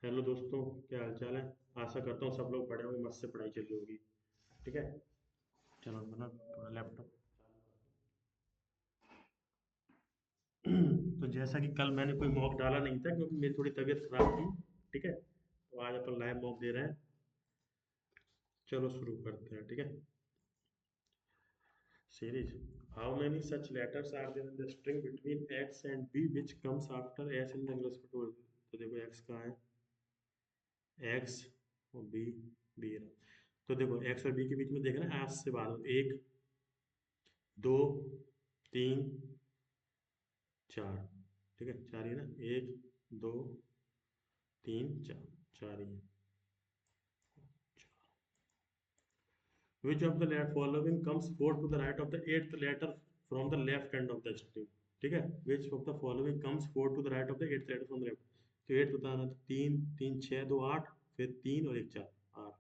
Hello दोस्तों, क्या हाल चाल है। आशा करता हूँ सब लोग पढ़े होंगे, मस्त से पढ़ाई चल रही होगी। ठीक है। चलो मैं ना थोड़ा लैपटॉप तो जैसा कि कल मैंने कोई मॉक डाला नहीं था क्योंकि मेरी थोड़ी तबीयत खराब थी। ठीक है, तो आज अपन लाइव मॉक दे रहे हैं। चलो शुरू करते हैं। ठीक है। Series. How many such letters are there in the string between X and B which comes after S in the English. तो देखो एक्स कहाँ है, एक्स और बी है। तो देखो एक्स और बी के बीच में देखना, आज से बाद एक, दो, तीन, चार। ठीक है, चार ही ना, एक, दो, तीन, चार, चार ही है। Which of the following comes four to the right of the eighth letter from the left end of the string. ठीक है, which of the following comes four to the right of the eighth letter from the left. तो eighth बताना, तो तीन, तीन छः, दो आठ, फिर तीन और एक चार, आठ।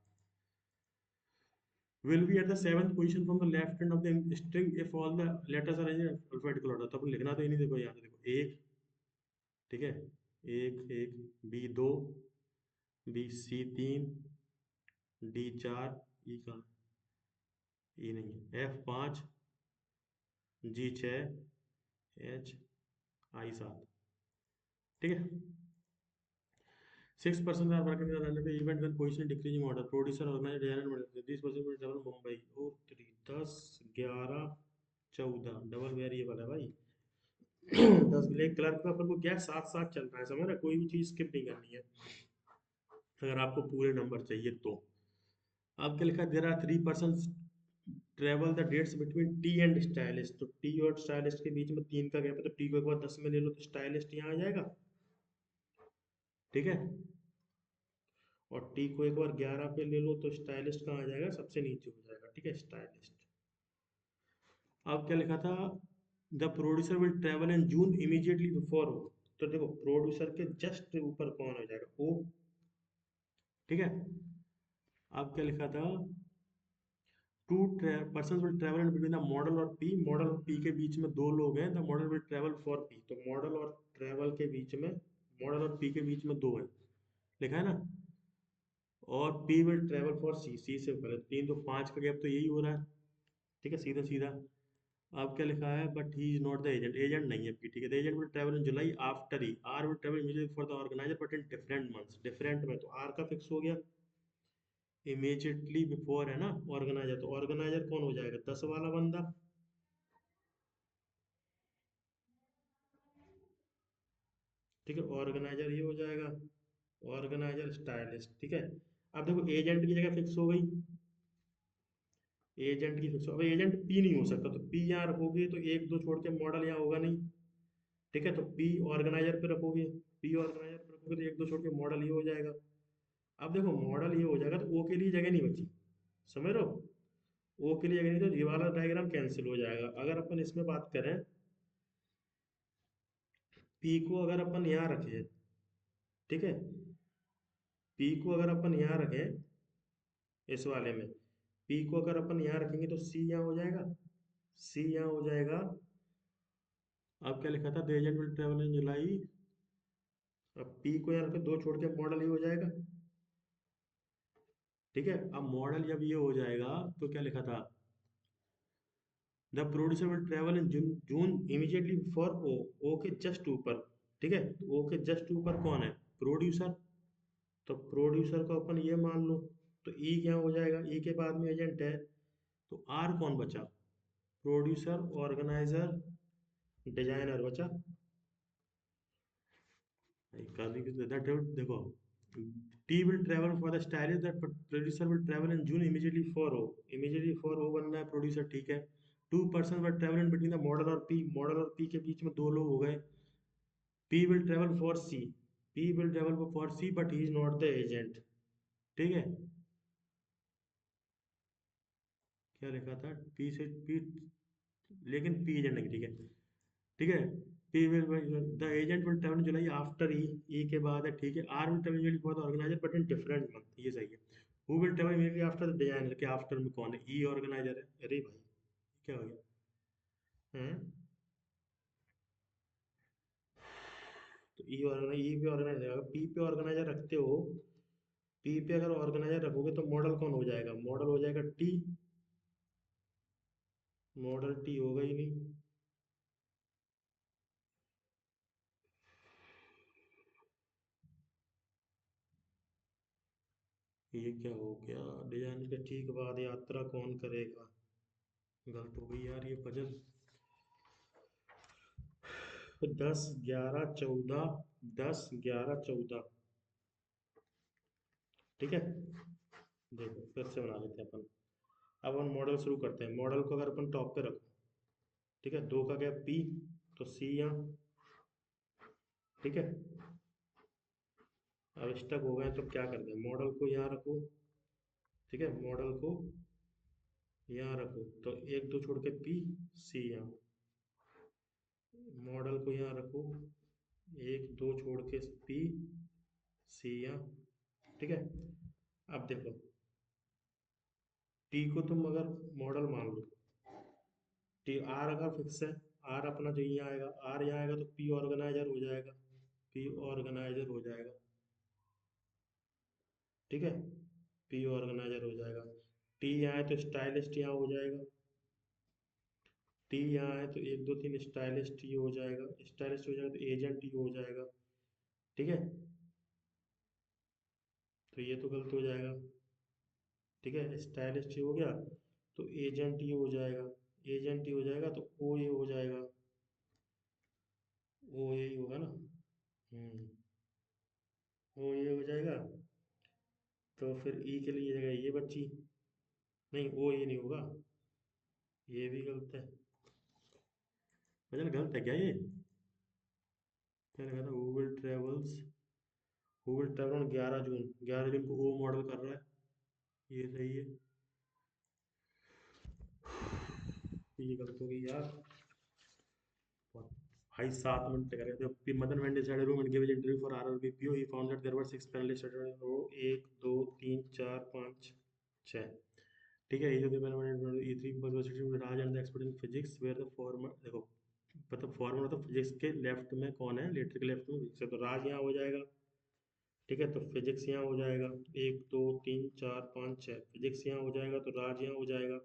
Will be at the seventh position from the left end of the string if all the letters are in alphabetical order. तो अपन लिखना तो ही नहीं, देखो यहाँ पे देखो एक। ठीक है, एक एक, बी दो, बी सी तीन, डी चार, ई का ई नहीं है, एफ पाँच, जी छः, एच आई सात। ठीक है। Six person are working in the event one position decreasing order, producer organizer designer, this person will travel Mumbai. O three, 10, 11, 14, double variable है भाई। 10 के लिए क्लर्क का अपन को क्या साथ साथ चल रहा है, समझ रहे, कोई भी चीज स्किप नहीं करनी है अगर आपको पूरे नंबर चाहिए तो। अब क्या लिखा, there are three person travel the dates between T and stylist. तो टी और स्टाइलिस्ट के बीच में तीन का गैप है, तो टी को एक बार 10 में ले लो तो स्टाइलिस्ट यहाँ आ जाएगा। ठीक है, और टी को एक बार 11 पे ले लो तो स्टाइलिस्ट कहाँ आ जाएगा, सबसे नीचे हो जाएगा। ठीक है, स्टाइलिस्ट। अब क्या लिखा था, the producer will travel in June immediately before O. तो देखो प्रोड्यूसर के जस्ट ऊपर कौन हो जाएगा, ओ। ठीक है। अब क्या लिखा था, two person will travel in between the model और पी। मॉडल और पी के बीच में दो लोग हैं, the model will travel for P. तो मॉडल और ट्रेवल के बीच में, मॉडल और पी के बीच में दो है, लिखा है ना। और P will travel for C, C से पहले तीन, तो पांच का गैप तो यही हो रहा है। ठीक है, सीधा सीधा। अब क्या लिखा है, but he is not the agent, agent नहीं है पी। ठीक है, the agent will travel in July after he, R will travel immediately for the organiser but in different months. Different में तो आर का फिक्स हो गया, इमीडिएटली बिफोर है ना ऑर्गेनाइजर, तो ऑर्गेनाइजर कौन हो जाएगा, 10 वाला बंदा। ठीक है, ऑर्गेनाइजर ये हो जाएगा, ऑर्गेनाइजर स्टाइलिस्ट। ठीक है। अब देखो एजेंट की जगह फिक्स हो गई, एजेंट की फिक्स हो, अब एजेंट पी नहीं हो सकता, तो पी यहाँ रखोगे तो एक दो छोड़ के मॉडल यहाँ होगा नहीं। ठीक है, तो पी ऑर्गेनाइजर पे रखोगे, पी ऑर्गेनाइजर पे रखोगे तो एक दो छोड़ के मॉडल ये हो जाएगा। अब देखो मॉडल ये हो जाएगा तो ओ के लिए जगह नहीं बची, समझ रहे हो। ओ के लिए जगह नहीं, तो ये वाला डायग्राम कैंसिल हो जाएगा। अगर अपन इसमें बात करें, पी को अगर अपन यहाँ रखें, ठीक है, पी को अगर अपन यहाँ रखें, इस वाले में पी को अगर अपन यहाँ रखेंगे तो सी यहाँ हो जाएगा, सी यहाँ हो जाएगा। अब क्या लिखा था, the agent will travel in July. अब पी को यहाँ रखे, दो छोड़ के मॉडल ये हो जाएगा। ठीक है, अब मॉडल जब ये हो जाएगा तो क्या लिखा था, the producer will travel in June, June immediately before O. O के जस्ट ऊपर। ठीक है, तो ओ के जस्ट ऊपर कौन है, प्रोड्यूसर। तो प्रोड्यूसर को अपन ये मान लो, तो ई क्या हो जाएगा, ई के बाद में एजेंट है, तो आर कौन बचा, प्रोड्यूसर, ऑर्गेनाइजर, डिजाइनर बचा। देखो, T will travel for the stylish, that producer will travel in June immediately for O. Immediately for O बनना है प्रोड्यूसर। ठीक है, two person will travel in between the model और P. Model और P के बीच में दो लोग हो गए, P will travel for C, P will travel for C but he is not the agent. ठीक है, क्या लिखा था, पी से पी, लेकिन पी एजेंट नहीं। ठीक है, ठीक है, P will, the agent will travel July after E, E के बाद है। ठीक है, R will travel immediately for the organiser but in different month, ये सही है। Who will travel immediately after the designer, के आफ्टर में कौन है, ई ऑर्गेनाइजर है। अरे भाई क्या हो गया, हैं। तो ई पे ऑर्गेनाइजर, पी पे ऑर्गेनाइजर रखते हो, पी पे अगर ऑर्गेनाइजर रखोगे तो मॉडल कौन हो जाएगा? मॉडल हो जाएगा टी। मॉडल टी होगा ही नहीं। ये क्या हो गया? डिजाइन के ठीक बाद यात्रा कौन करेगा? गलत हो गई यार ये पजल। 10 11 14, 10 11 14, ठीक है। देखो फिर से बना लेते हैं अपन। अब हम मॉडल शुरू करते हैं। मॉडल को अगर अपन टॉप पे रखो, ठीक है, दो का गैप पी, तो सी यहाँ, ठीक है। अब स्टक हो गए तो क्या करते हैं? मॉडल को यहाँ रखो, ठीक है, मॉडल को यहाँ रखो, तो एक दो छोड़ के पी, सी यहाँ, मॉडल को यहाँ रखो, एक दो छोड़ के पी, सी यहाँ, ठीक है। अब देखो, टी को तुम अगर मॉडल मान लो, टी आर अगर फिक्स है, आर अपना जो यहाँ आएगा, आर यहाँ आएगा तो पी ऑर्गेनाइजर हो जाएगा, पी ऑर्गेनाइजर हो जाएगा, ठीक है, पी ऑर्गेनाइजर हो जाएगा। टी यहाँ है तो स्टाइलिस्ट यहाँ हो जाएगा, टी यहाँ है तो एक दो तीन स्टाइलिस्ट टी हो जाएगा, स्टाइलिस्ट हो जाएगा तो एजेंट टी हो जाएगा, ठीक है। तो ये तो गलत हो जाएगा, ठीक है, स्टाइलिस्ट ही हो गया, तो एजेंट ही हो जाएगा, एजेंट ही हो जाएगा तो ओ ये हो जाएगा, ओ यही होगा ना। हम्म, ओ ये हो जाएगा। तो फिर ई के लिए जगह ये बच्ची, नहीं ओ ये नहीं होगा, ये भी गलत है। मतलब गलत है क्या ये? क्या लगा था? हु विल ट्रेवल ऑन 11 जून, 11 जून को ओ मॉडल कर रहा है, ये सही है। ये गलत हो गई यार। भाई 7 मिनट कर रहे थे। Madan went inside a room and gave his interview for RRB PO. He found that there were 6 panelists at a row, 1 2 3 4 5 6, ठीक है। ये जो E3 was sitting with Raj and the expert in physics where the former, देखो मतलब farmer मतलब physics के left में कौन है? इलेक्ट्रिक के लेफ्ट में फिजिक्स है, तो राज यहाँ हो जाएगा, ठीक है। तो फिजिक्स यहाँ हो जाएगा, 1 2 3 4 5 6, फिजिक्स यहाँ हो जाएगा तो राज यहाँ हो जाएगा,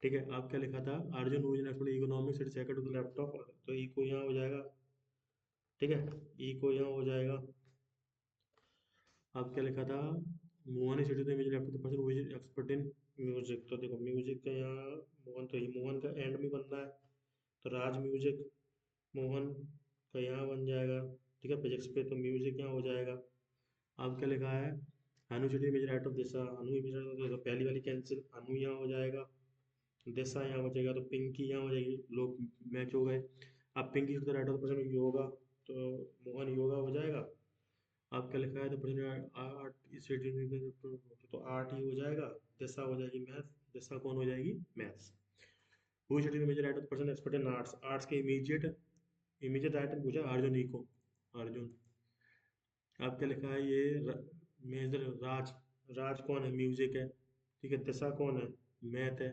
ठीक है। आप क्या लिखा था? अर्जुन हुई next economics at second to the laptop, तो ई को यहाँ हो जाएगा, ठीक है, ई को यहाँ हो जाएगा। आप क्या लिखा था? Mohan is city image laptop the person who is expert in music, तो देखो म्यूजिक का यहाँ मोहन, तो ये मोहन का एंड में बनना है, तो राज म्यूजिक, मोहन का यहाँ बन जाएगा, ठीक है। फिजिक्स पे तो म्यूजिक यहाँ हो जाएगा। अब क्या लिखा है? Anu city image right of Disha, Anu image, पहली वाली कैंसिल, अनु यहाँ हो जाएगा, दिशा यहाँ बचेगा, तो पिंकी यहाँ हो जाएगी, लोग मैच हो गए। अब Pinky to the right of the person yoga, तो मोहन योगा हो जाएगा। आपका लिखा है तो पर्सन आर्ट इस, तो आर्ट ही हो जाएगा, दिशा हो जाएगी मैथ, दिशा कौन हो जाएगी? Maths. Who is sitting image right of the person expert in arts, arts के इमीडिएट, इमीडिएट राइट पूछा अर्जुन ही को, अर्जुन। आप क्या लिखा है? ये मेजर राज, राज कौन है? म्यूजिक है, ठीक है। दिशा कौन है? मैथ है,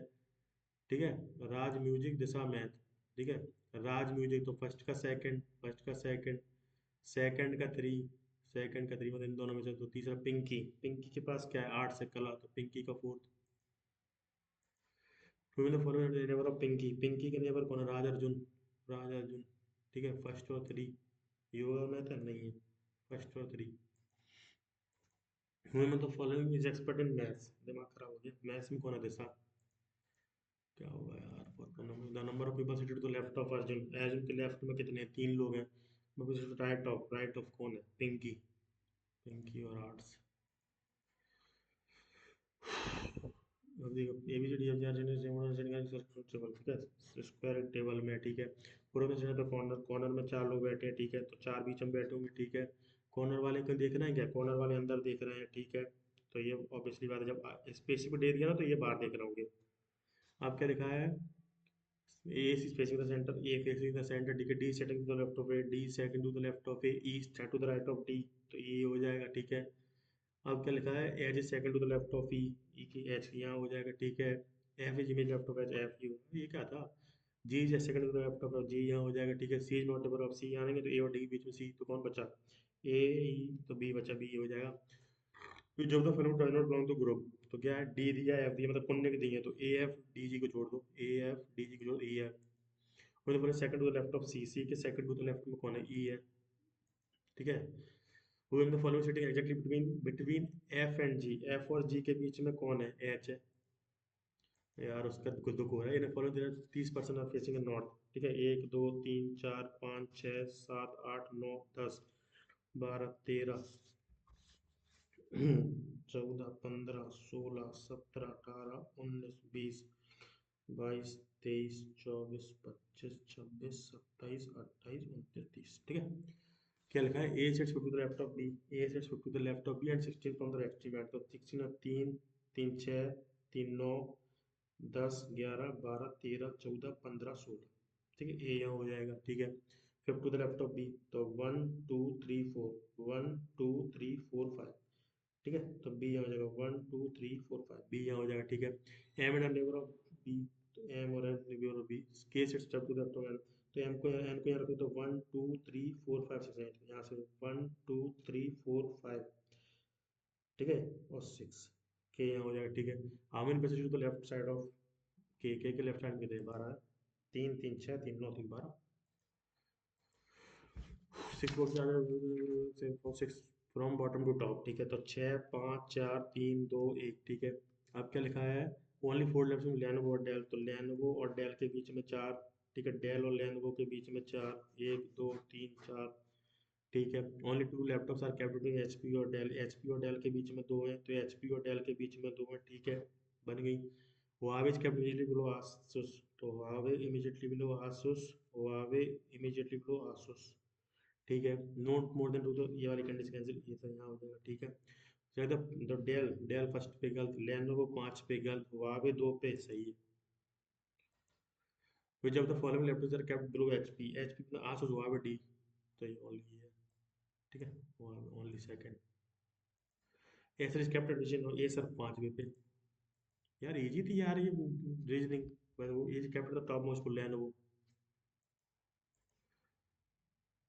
ठीक है। राज म्यूजिक, दिशा मैथ, ठीक है। राज म्यूजिक तो फर्स्ट का सेकंड, फर्स्ट का सेकंड, सेकंड का थ्री, सेकंड का थ्री, मतलब इन दोनों में से तो तीसरा पिंकी, पिंकी के पास क्या है? आर्ट से कला, तो पिंकी का fourth. Neighbour of Pinky, Pinky के नेबर कौन है? राज अर्जुन, राज अर्जुन, ठीक है। फर्स्ट और थ्री, योगा मैथ है नहीं है, फर्स्ट और थ्री। हुए मतलब following is expert in maths, दिमाग खराब हो गया, मैथ्स में कौन है? दिशा। क्या होगा यार? The number of people seated to left of Arjun, Arjun के लेफ्ट में कितने हैं? 3 लोग हैं। राइट ऑफ, राइट ऑफ कौन है? पिंकी, पिंकी और आर्ट्स। अब देखो एबीसीडी ऑफ टेबल, ठीक है, स्क्वायर टेबल में, ठीक है। पूरे में से तो कॉर्नर, कॉर्नर में 4 लोग बैठे हैं, ठीक है, तो 4 बीच में बैठे होंगे, ठीक है। कॉर्नर वाले को देखना है क्या? कॉर्नर वाले अंदर देख रहे हैं, ठीक है। तो ये ऑब्वियसली बात है, जब स्पेसिफिक दे दिया ना तो ये बाहर देख रहे होंगे। आप क्या लिखा है? A is facing the center, A facing the center, ठीक है। D setting to the left of A, D second to the left of A, E start to the right of D, तो ये हो जाएगा, ठीक है। अब क्या लिखा है? H is second to the left of E, E की H यहाँ हो जाएगा, ठीक है। F is image left of H, F ये क्या था? G is second to the left of G यहाँ हो जाएगा, ठीक है। C is not number of C आएंगे तो ए और डी के बीच में सी, तो कौन बचा? ए ई, तो बी बचा, बी हो जाएगा। फिर जब the film does not belong to group, तो क्या है, डी दिया एफ दिया, मतलब पुण्य के दिए, तो ए एफ डी जी को जोड़ दो, ए एफ डी जी को जोड़, ई एफ। फिर second to the left of C, C के सेकंड टू द लेफ्ट में कौन है? ई है, ठीक है। Who in the following sitting exactly between between F and G, F और जी के बीच में कौन है? एच है। यार उसका कुछ दुख हो रहा है। In follow there 30% are facing a north, ठीक है। 1 2 3 4 5 6 7 8 9 10 12 13 14 15 16 17 18 19 20 22 23 24 25 26 27 28 29 30, ठीक है। क्या लिखा है? A sets to the left of B, A sets to the left of B and 16 from the extreme, तो 16 3 3 6 3 9 10 11 12 13 14 15 16, ठीक है। ए यहाँ हो जाएगा, ठीक है। फिर to the left of B, तो 1 2 3 4 1 2 3 4 5, ठीक है। तो बी यहाँ हो जाएगा 1 2 3 4 5, बी यहाँ हो जाएगा, ठीक है। M and neighbour of B, तो एम और N neighbour of B, K set step to the left of N, तो एन को यहाँ रखो, तो 1 2 3 4 5 6 8, यहाँ से 1 2 3 4 5, ठीक है, और 6, के यहाँ हो जाएगा, ठीक है। How many passage to the left side of K left hand कितने? 12 है। 3 3 6 3 9 3 12, 6 बोर्ड से 6 फ्रॉम बॉटम टू टॉप, ठीक है। तो 6 5 4 3 2 1, ठीक है। अब क्या लिखा है? ओनली फोर लेफ्ट में लेनोवो और डेल, तो लेनोवो और डेल के बीच में 4, ठीक है। डेल और लेनोवो के बीच में 4, 1 2 3 4, ठीक है। Only two laptops are kept between HP और डेल, एचपी और डेल के बीच में 2 है, तो एचपी और डेल के बीच में 2 है, ठीक है, बन गई। Huawei is kept immediately below Asus, तो Huawei immediately below Asus, Huawei immediately below Asus, ठीक है। नोट मोर देन टू, तो ये वाली कंडीशन कैंसिल, ये तो यहाँ हो जाएगा, ठीक है। तो डेल डेल फर्स्ट पे गलत, लेनोवो 5 पे गलत, Huawei 2 पे सही है। Which of the following laptops are kept below HP, HP में Asus Huawei D, तो ये ओनली है, ठीक है, only second. Acer is kept at position, Acer 5वें पे। यार इजी थी यार ये रीजनिंग, पर वो is kept at the top most, Lenovo।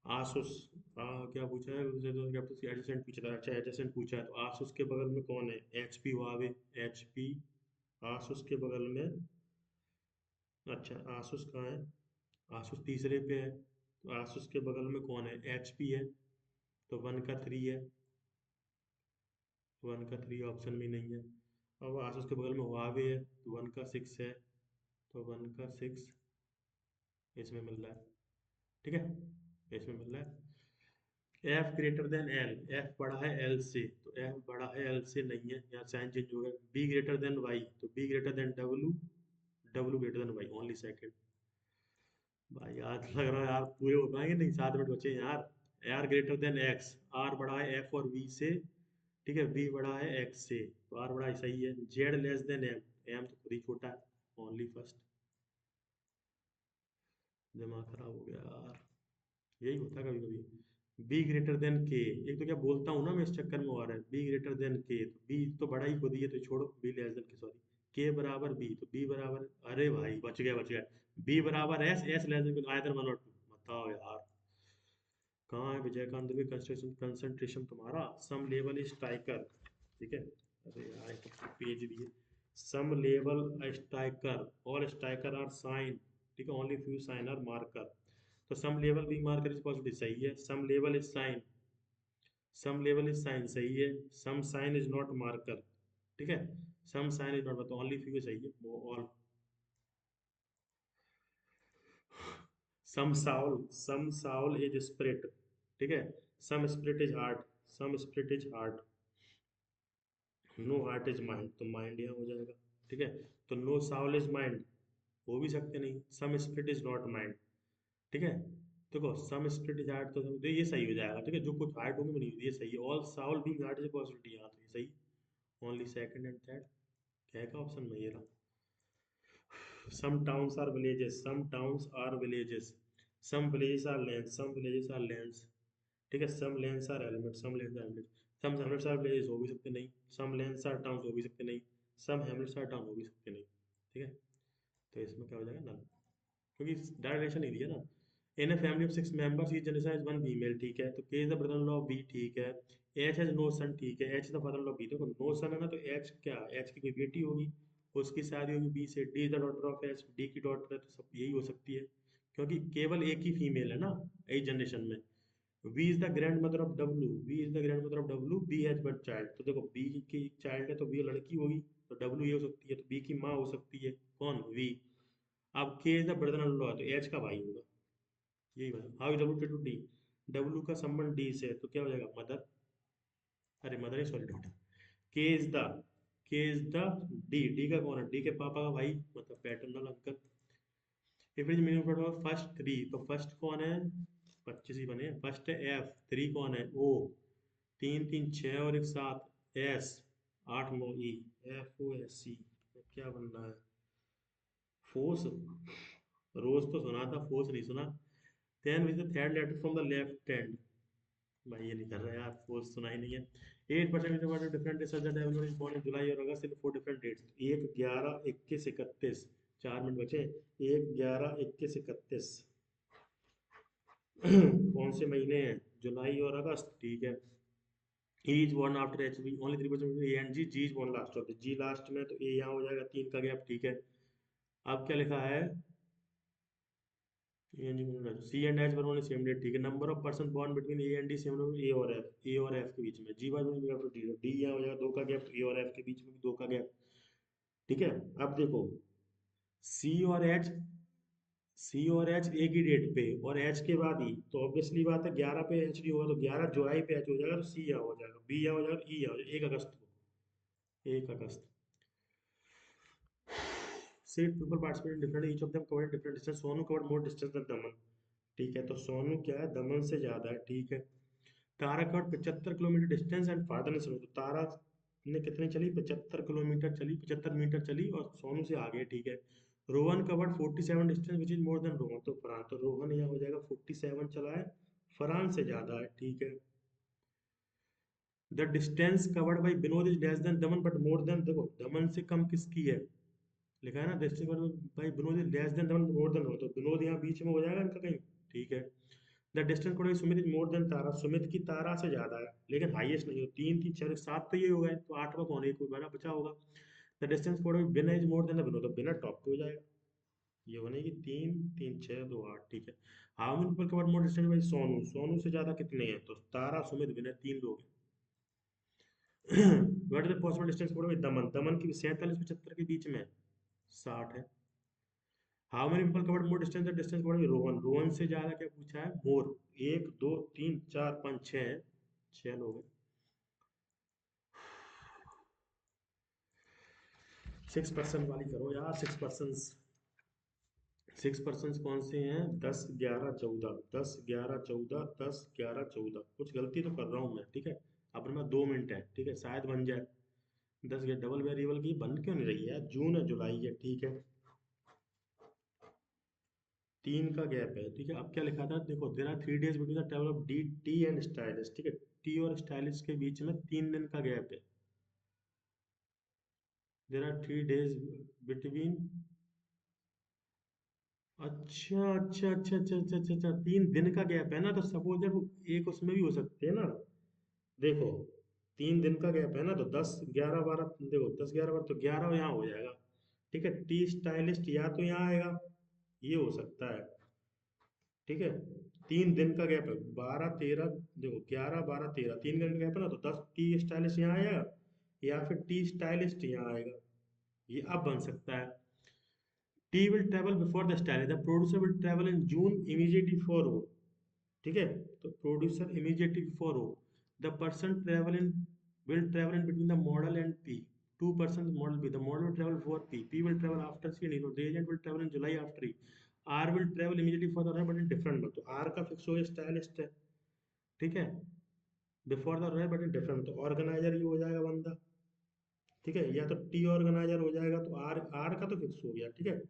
Asus, क्या पूछा है उसे, तो लैपटॉप एडजेसेंट पूछा था, अच्छा एडजेसेंट पूछा है, तो आसूस के बगल में कौन है? एचपी हुआवे, एचपी आसूस के बगल में, अच्छा आसूस कहाँ है? आसूस तीसरे पे है, तो आसूस के बगल में कौन है? एचपी है, तो 1 का 3 है, 1 का 3 ऑप्शन में नहीं है। अब आसूस के बगल में हुआवे है, तो 1 का 6 है, तो 1 का 6 इसमें मिल रहा है, ठीक है, इसमें मिल रहा है। F greater than L, F बड़ा है एल से, तो एफ बड़ा है एल से नहीं है, यहाँ साइन चेंज हो गया। बी ग्रेटर देन वाई, तो B greater than W, W greater than Y, only second. भाई आज लग रहा है यार पूरे हो पाएंगे नहीं, 7 मिनट बचे हैं यार। R greater than X, R बड़ा है एफ और वी से, ठीक है, वी बड़ा है एक्स से, तो आर बड़ा है, सही है। Z less than M, M तो खुद ही छोटा है, ओनली फर्स्ट। दिमाग खराब हो गया यार, यही होता है कभी कभी। बी ग्रेटर देन के, एक तो क्या बोलता हूँ ना मैं, इस चक्कर में हो रहा है। बी ग्रेटर देन के, तो बी तो बड़ा ही खुद ही है, तो छोड़ो, बी लेस देन के, सॉरी, के बराबर बी, तो बी बराबर, अरे भाई बच गया बच गया। बी बराबर S, S less than either 1 और 2, बताओ यार। कहाँ है विजयकांत भी कंसंट्रेशन कंसंट्रेशन तुम्हारा? सम लेवल इज स्ट्राइकर, ठीक है। अरे यार तो पेज दिए, some level striker, all striker are sign, ठीक है, only few sign are marker, तो सम लेवल भी मार्कर इज पॉसिबिलिटी, सही है। Some level is sign, some level is sign सही है। Some sign is not marker, ठीक है। सम साइन इज नॉट, तो ओनली फ्यू सही है, वो all. Some soul is spirit, ठीक है। Some spirit is heart, some spirit is heart, no heart is mind, तो माइंड यहाँ हो जाएगा, ठीक है। तो नो साउल इज माइंड, हो भी सकते नहीं। सम स्प्रिट इज नॉट माइंड, ठीक है। देखो सम स्प्लिट इज हार्ट, तो ये सही हो जाएगा, ठीक है, जो कुछ हार्ट होगी नहीं, ये सही है। All Saul being heart is a possibility, हाँ तो ये सही, ओनली सेकंड एंड थर्ड, क्या का ऑप्शन में ये रहा। Some towns are villages, some towns are villages, some villages are lands, some villages are lands, ठीक है। Some lands are helmet, some lands are helmet, some hamlets are villages, हो भी सकते नहीं। सम लैंड्स आर टाउन्स, हो भी सकते नहीं। सम हेमलेट्स आर टाउन, हो भी सकते नहीं, ठीक है। तो इसमें क्या हो जाएगा, नल, क्योंकि डायरेक्ट रिलेशन नहीं दिया ना। In a family of 6 members each generation has one female, ठीक है, तो K is the brother in law of B, ठीक है, एच हैज नो सन, ठीक है, H is the father in law of B. देखो नो सन है ना, तो एच क्या, एच की कोई बेटी होगी, उसकी शादी होगी बी से। D is the daughter of H, D की डॉटर है, तो सब यही हो सकती है, क्योंकि केवल एक ही फीमेल है ना एच जनरेशन में। V is the grand mother of W, V is the grand mother of W, B has one child, तो देखो बी की चाइल्ड है तो बी लड़की होगी, तो डब्ल्यू ये हो सकती है, तो बी की माँ हो सकती है कौन, वी। अब के is the brother in law है, तो एच का भाई होगा, यही बात। How is W two D, W का संबंध डी से है, तो क्या हो जाएगा मदर, अरे मदर ही सॉरी डॉटर। के इज द, के इज द डी, डी का कौन है, डी के पापा का भाई, मतलब paternal uncle. If is meaning first three, तो फर्स्ट कौन है, 25 ही बने, फर्स्ट है एफ, थ्री कौन है ओ, तीन तीन छः और एक सात एस, आठ नौ ई, एफ ओ एस सी, क्या बन रहा है, फोर्स, रोज तो सुना था, फोर्स नहीं सुना। Then which the third letter from the left hand, भाई ये नहीं कर रहा यार, फोर्स सुना ही नहीं है। 8% different dates such that everyone is born in July और August in 4 different dates, 1 11 21 31, 4 minute बचे, 1 11 21 31 कौन से महीने हैं, जुलाई और अगस्त, ठीक है। E is born after HB, only 3% A and G, G is born last of the G last में, तो A यहाँ हो जाएगा, 3 का गैप, ठीक है। अब क्या लिखा है, C and H one only same date, ठीक है। Number of person born between A and D same, A और एफ, ए और एफ के बीच में, जी वाई में डी, डी यहाँ हो जाएगा 2 का गैप, ए और एफ के बीच में भी 2 का गैप, ठीक है। अब देखो सी और एच, सी और एच एक ही डेट पे और एच के बाद ही, तो ऑब्वियसली बात है 11 पे एच डी होगा, तो 11 जुलाई पे एच हो जाएगा, तो सी यहाँ हो जाएगा, बी यहाँ हो जाएगा, ई यहाँ हो जाएगा, 1 अगस्त को, 1 अगस्त। Six people participated in different, each of them covered different distance. Sonu covered more distance than दमन, ठीक है, तो सोनू क्या है, दमन से ज्यादा है, ठीक है। Tara cover 75 kilometre distance and father ने सुनो, तो तारा ने कितनी चली, 75 किलोमीटर चली, 75 मीटर चली और सोनू से आगे, ठीक है। Rohan covered 47 distance which is more then Rohan, तो फरहान, तो रोहन यहाँ हो जाएगा 47 चला है, फरहान से ज्यादा है, ठीक है। The distance covered by Vinod is less than Daman but more than, देखो दमन से कम किसकी है, लिखा है ना distance covered by Vinod is less than Daman more than, तो विनोद यहाँ बीच में हो जाएगा इनका कहीं, ठीक है। The distance covered Sumit is more than Tara, Sumit की तारा से ज्यादा है, लेकिन हाईएस्ट नहीं हो, 3 3 6 7 तो ये हो गए, तो 8वां कौन है, कोई बड़ा बचा होगा। The distance covered Vinay is more then the Vinod, तो विनय टॉप पे हो जाएगा, ये बनेगी 3 3 6 2 8, ठीक है। How many people covered more distance by Sonu, Sonu से ज्यादा कितने हैं, तो तारा सुमित विनय 3 लोग हैं। What is the possible distance covered by दमन, दमन की 47 75 के बीच में 60 है। How many people covered more distance, the distance covered by Rohan, Rohan से ज्यादा क्या पूछा है, मोर, 1 2 3 4 5 6 है, 6 लोग हैं। 6% वाली करो यार, 6%, 6% कौन से हैं, 10 11 14, 10 11 14, 10 11 14, कुछ गलती तो कर रहा हूँ मैं, ठीक है। अपने में 2 मिनट है, ठीक है, शायद बन जाए। 10 ये डबल वेरिएबल की बन क्यों नहीं रही है, जून है जुलाई है, ठीक है। 3 का गैप है, ठीक है। अब क्या लिखा था, देखो there are 3 days between the travel of D T and stylish, ठीक है, टी और स्टाइलिश के बीच में 3 दिन का गैप है। देयर आर 3 days बिटवीन, अच्छा अच्छा अच्छा अच्छा अच्छा अच्छा अच्छा, 3 दिन का गैप है ना, तो सपोज दैट एक उसमें भी हो सकते हैं ना, देखो 3 दिन का गैप है ना, तो 10 11 12, देखो 10 11 12 तो 11 यहाँ हो जाएगा, ठीक है। टी स्टाइलिस्ट या तो यहाँ आएगा, ये हो सकता है, ठीक है। 3 दिन का गैप है, 12 13, देखो 11 12 13, 3 दिन का गैप है ना, तो 10 टी स्टाइलिस्ट यहाँ आएगा या फिर टी स्टाइलिस्ट यहाँ आएगा, ये अब बन सकता है। T will travel before the stylist, the producer will travel in June immediately before हो, ठीक है, तो प्रोड्यूसर इमीडिएटली बिफोर हो। The person travel in, will travel in between the model and P. 2 persons model B. The model will travel before P. P will travel after C and E. The agent will travel in July after E. R will travel immediately for the runner but in different month. तो R का fix हो गया stylist है, ठीक है, before the runner but in different, तो organiser ही हो जाएगा बंदा, ठीक है, या तो टी ऑर्गेनाइजर हो जाएगा, तो आर, आर का तो फिक्स हो गया, ठीक है।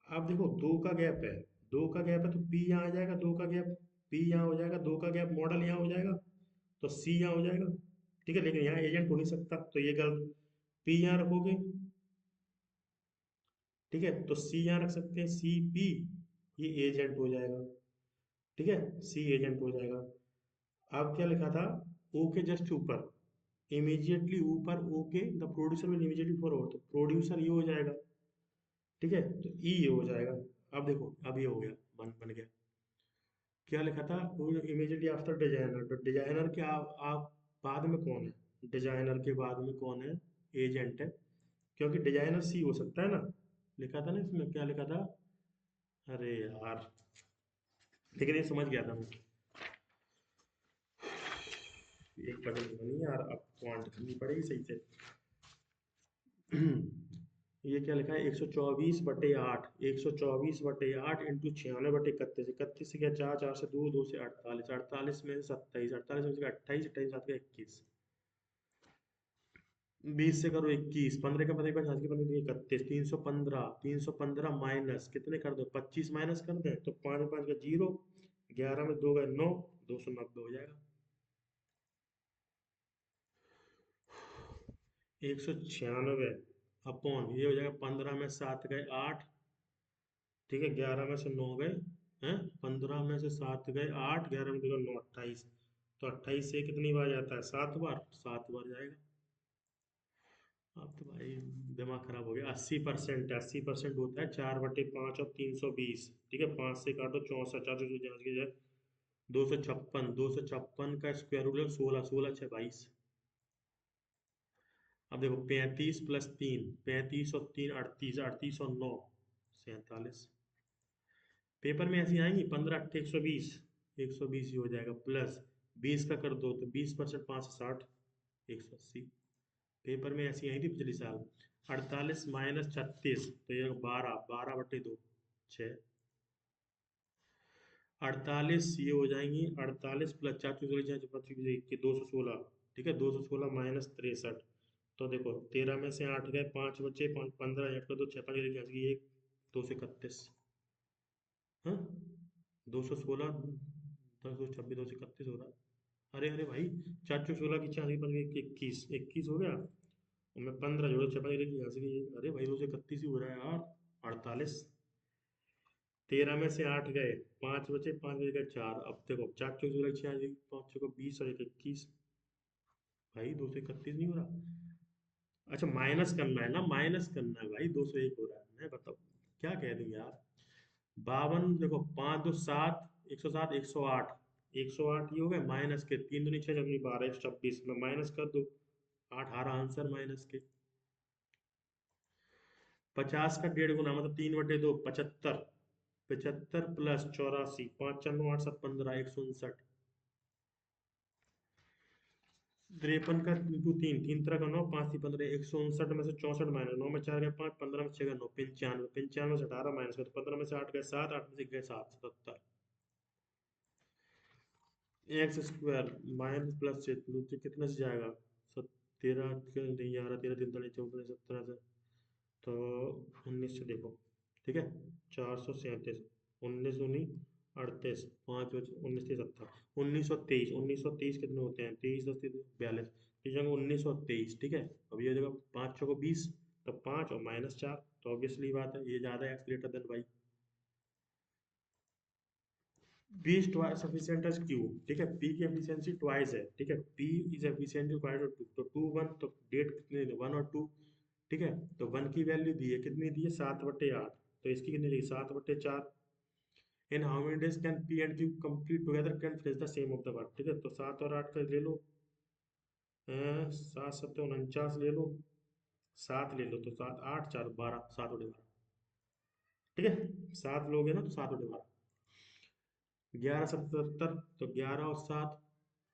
अब देखो 2 का गैप है, 2 का गैप है, तो पी यहाँ आ जाएगा, 2 का गैप, पी यहाँ हो जाएगा, 2 का गैप, मॉडल यहाँ हो जाएगा, तो सी यहाँ हो जाएगा, ठीक है, लेकिन यहाँ एजेंट हो नहीं सकता, तो ये गलत, पी यहाँ रखोगे, ठीक है, तो सी यहाँ रख सकते हैं, सी पी, ये एजेंट हो जाएगा। ठीक है, सी एजेंट हो जाएगा। अब क्या लिखा था, ओ के जस्ट ऊपर, इमीडिएटली ऊपर ओ के, the producer will immediately forward, तो प्रोड्यूसर ये हो जाएगा। ठीक है, तो ई ये हो जाएगा। अब देखो, अब ये हो गया, बन गया। क्या लिखा था, इमीडिएटली आफ्टर डिजाइनर, तो डिजाइनर के आप बाद में कौन है, डिजाइनर के बाद में कौन है, एजेंट है, क्योंकि डिजाइनर सी हो सकता है ना, लिखा था ना इसमें, क्या लिखा था, अरे यार, लेकिन ये समझ गया था मैं। एक पजल बनी यार, अब क्वांट करनी पड़ेगी सही से। ये क्या लिखा है, 124/8, 124/8 इंटू 96/31, 31 से क्या, चार, चार से दो, दो से 48, 48 में से 27, 48 में से 28, 28 सात का 21, 20 से करो 21, 15 का 15 का 31, 315, 315 माइनस कितने कर दो, 25 माइनस कर दें, तो 5 5 का 0, 11 में 2 गए 9, 290 हो जाएगा। 196 अपॉन ये हो जाएगा, 15 में 7 गए 8, ठीक है, 11 में से 9 गए हैं, 15 में से 7 गए 8, 11 में 2 9, 28, तो 28 से कितनी बार जाता है, 7 बार, 7 बार जाएगा। अब तो भाई दिमाग खराब हो गया। 80%, 80% होता है 4/5 और 320, ठीक है, 5 से काटो 64, 4 से जांच की जाए, 256, 256 का स्क्वायर रूट है 16, 16 6 22। अब देखो 35 प्लस 3, 35 और 3 38, 38 और 9 47। पेपर में ऐसी आएंगी, 15 8 120, 120 ही हो जाएगा, प्लस 20 का कर दो तो 20%, 5 से 60, 180। पेपर में ऐसी आई थी पिछले साल। 48 माइनस 36, तो ये 12, 12/2 6, 48 ये हो जाएंगी, 48 प्लस 4 की 216, ठीक है, 216 माइनस 63, तो देखो 13 में से 8 गए, 5 बचे, 15 8 का 2 6 5 एक, 231, हाँ, 216, 226, 231 हो रहा। अरे अरे भाई, 4 16 की 4 बन गई, 21, 21 हो गया, और मैं 15 जोड़ो 6 5 यहाँ से, अरे भाई 231 ही हो रहा है यार। 48, 13 में से 8 गए, 5 बचे, 5 बचे गए 4, अब देखो 4 4 16 5 को 20 और 21, भाई 231 नहीं हो रहा। अच्छा माइनस करना है ना, माइनस करना है भाई, 201 हो रहा है, मैं बताओ क्या कह दूं यार। 52, देखो 5 2 7, 107, 108, 108 ये हो गए, माइनस के 3 दूनी 6 चौनी 12, 126 में माइनस कर दो, 8 आ रहा आंसर माइनस के। 50 का 1.5 गुना मतलब 3/2, 75, 75 प्लस 84, 5 4 9 8 7 15, 159, 53 का इंटू 3, 3 तरह का 9, 5 3 15, 159 में से 64 माइनस 9 में 4 गए 5, 15 में 6 गए 9, 95, 95 से 18 माइनस कर, तो 15 में से 8 गए 7, 8 में से गए 7, 77, एक्स स्क्वायर माइनस प्लस से तो कितने से जाएगा, 13 नहीं आ रहा, 13 3 14 17 से, तो 19 से देखो, ठीक है, 437, 19 दूनी 38, 5 19 70, 1923, 1923 कितने होते हैं, 23 10 42, इस जगह 1923, ठीक है। अब ये जगह 5 चौको 20, तो 5 और माइनस 4, तो ऑब्वियसली बात है ये ज़्यादा है, X greater than Y. B is twice sufficient as Q, ठीक है, पी की एफिशिएंसी ट्वाइस है, ठीक है, P is efficient twice of two, तो 2 1, तो डेट कितने 1 और 2, ठीक है, तो 1 की वैल्यू दी है, कितनी दी है 7/8, तो इसकी कितनी दी 7/4, in how many days can P and Q complete together can finish the same of the work, ठीक है, तो 7 और 8 का ले लो, 7 7 49 ले लो, 7 ले लो, तो 7 8 4 12, 7/12, ठीक है, 7 लोगे ना तो 7/12, 11 77, तो 11 और 7,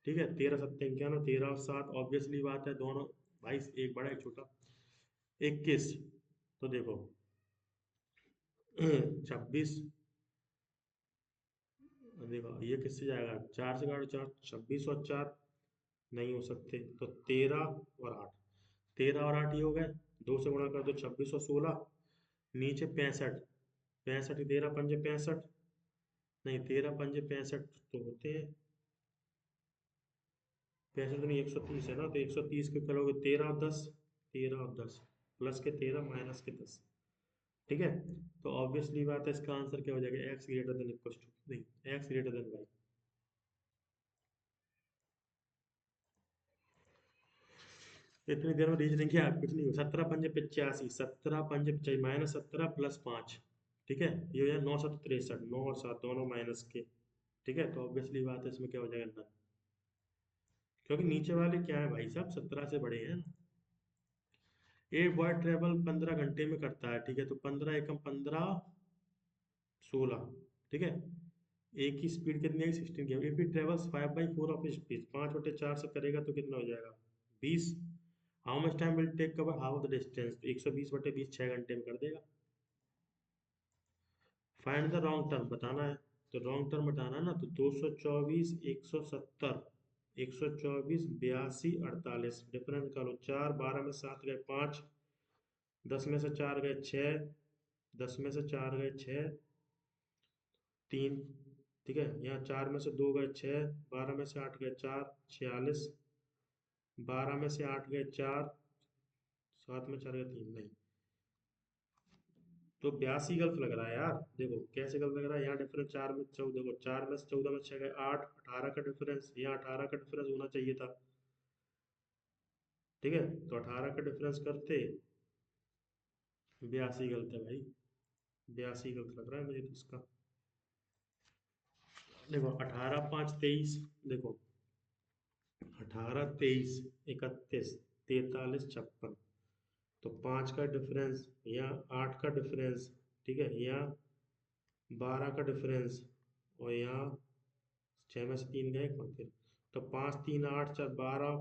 ठीक है, 13 7 91, 13 और 7, ऑब्वियसली बात है दोनों, भाई एक बड़ा एक छोटा, 21, तो देखो 26, देखो ये किससे जाएगा, 4 से काटो 4, 26 और 4 नहीं हो सकते, तो 13 और 8, 13 और 8 ये हो गए, 2 से गुणा कर दो 26 और 16, नीचे 65, 65 13 पंजे 65, नहीं 13 पंजे 65 तो होते हैं, 65 तो नहीं 130 है ना, तो 130 के करोगे 13 और 10, 13 और 10, प्लस के 13 माइनस के 10, ठीक है। तो ऑब्वियसली बात है, इसका आंसर क्या हो जाएगा, X greater than equal to, नहीं एक्स ग्रेटर देन वाई। इतनी देर में रीजनिंग क्या कुछ नहीं हो। 17×5 = 85, 17×5 = -17 + 5, ठीक है, ये हो जाए 9×7 = 63, 9 और 7 दोनों माइनस के। ठीक है, तो ऑब्वियसली बात है इसमें क्या हो जाएगा, नन, क्योंकि नीचे वाले क्या है भाई साहब, 17 से बड़े हैं ना। एक बॉय ट्रेवल 15 घंटे में करता है, ठीक है, तो 15 × 15 = 16, ठीक है। एक की स्पीड कितनी है, 16 की। If it travels 5/4 of speed, 5/4 से करेगा तो कितना हो जाएगा, 20। How much time will take cover half of the distance, 120/20 6 घंटे में कर देगा। फाइंड द रॉन्ग टर्म बताना है, तो रॉन्ग टर्म बताना है ना, तो 224 170 124 82 48, डिफरेंस निकालो। 4 12 में 7 गए 5, 10 में से 4 गए 6, 10 में से 4 गए 6, 3, ठीक है। यहाँ 4 में से 2 गए 6, 12 में से 8 गए 4, 46, 12 में से 8 गए 4, 7 में 4 गए 3, नहीं, तो 82 गलत लग रहा है यार। देखो कैसे गलत लग रहा है, यहाँ डिफरेंस 4 में 14, देखो 4 में से 14 में 6 गए 8, 18 का डिफरेंस, यहाँ 18 का डिफरेंस होना चाहिए था, ठीक है। तो 18 का डिफरेंस करते, 82 गलत है भाई, 82 गलत लग रहा है मुझे तो इसका। देखो 18×5 = 23, देखो 18 23 31 43 56, तो 5 का डिफरेंस, यहाँ 8 का डिफरेंस, ठीक है, यहाँ 12 का डिफरेंस, और यहाँ 6 में से 3 गए कौन फिर, तो 5 3 8 4 12,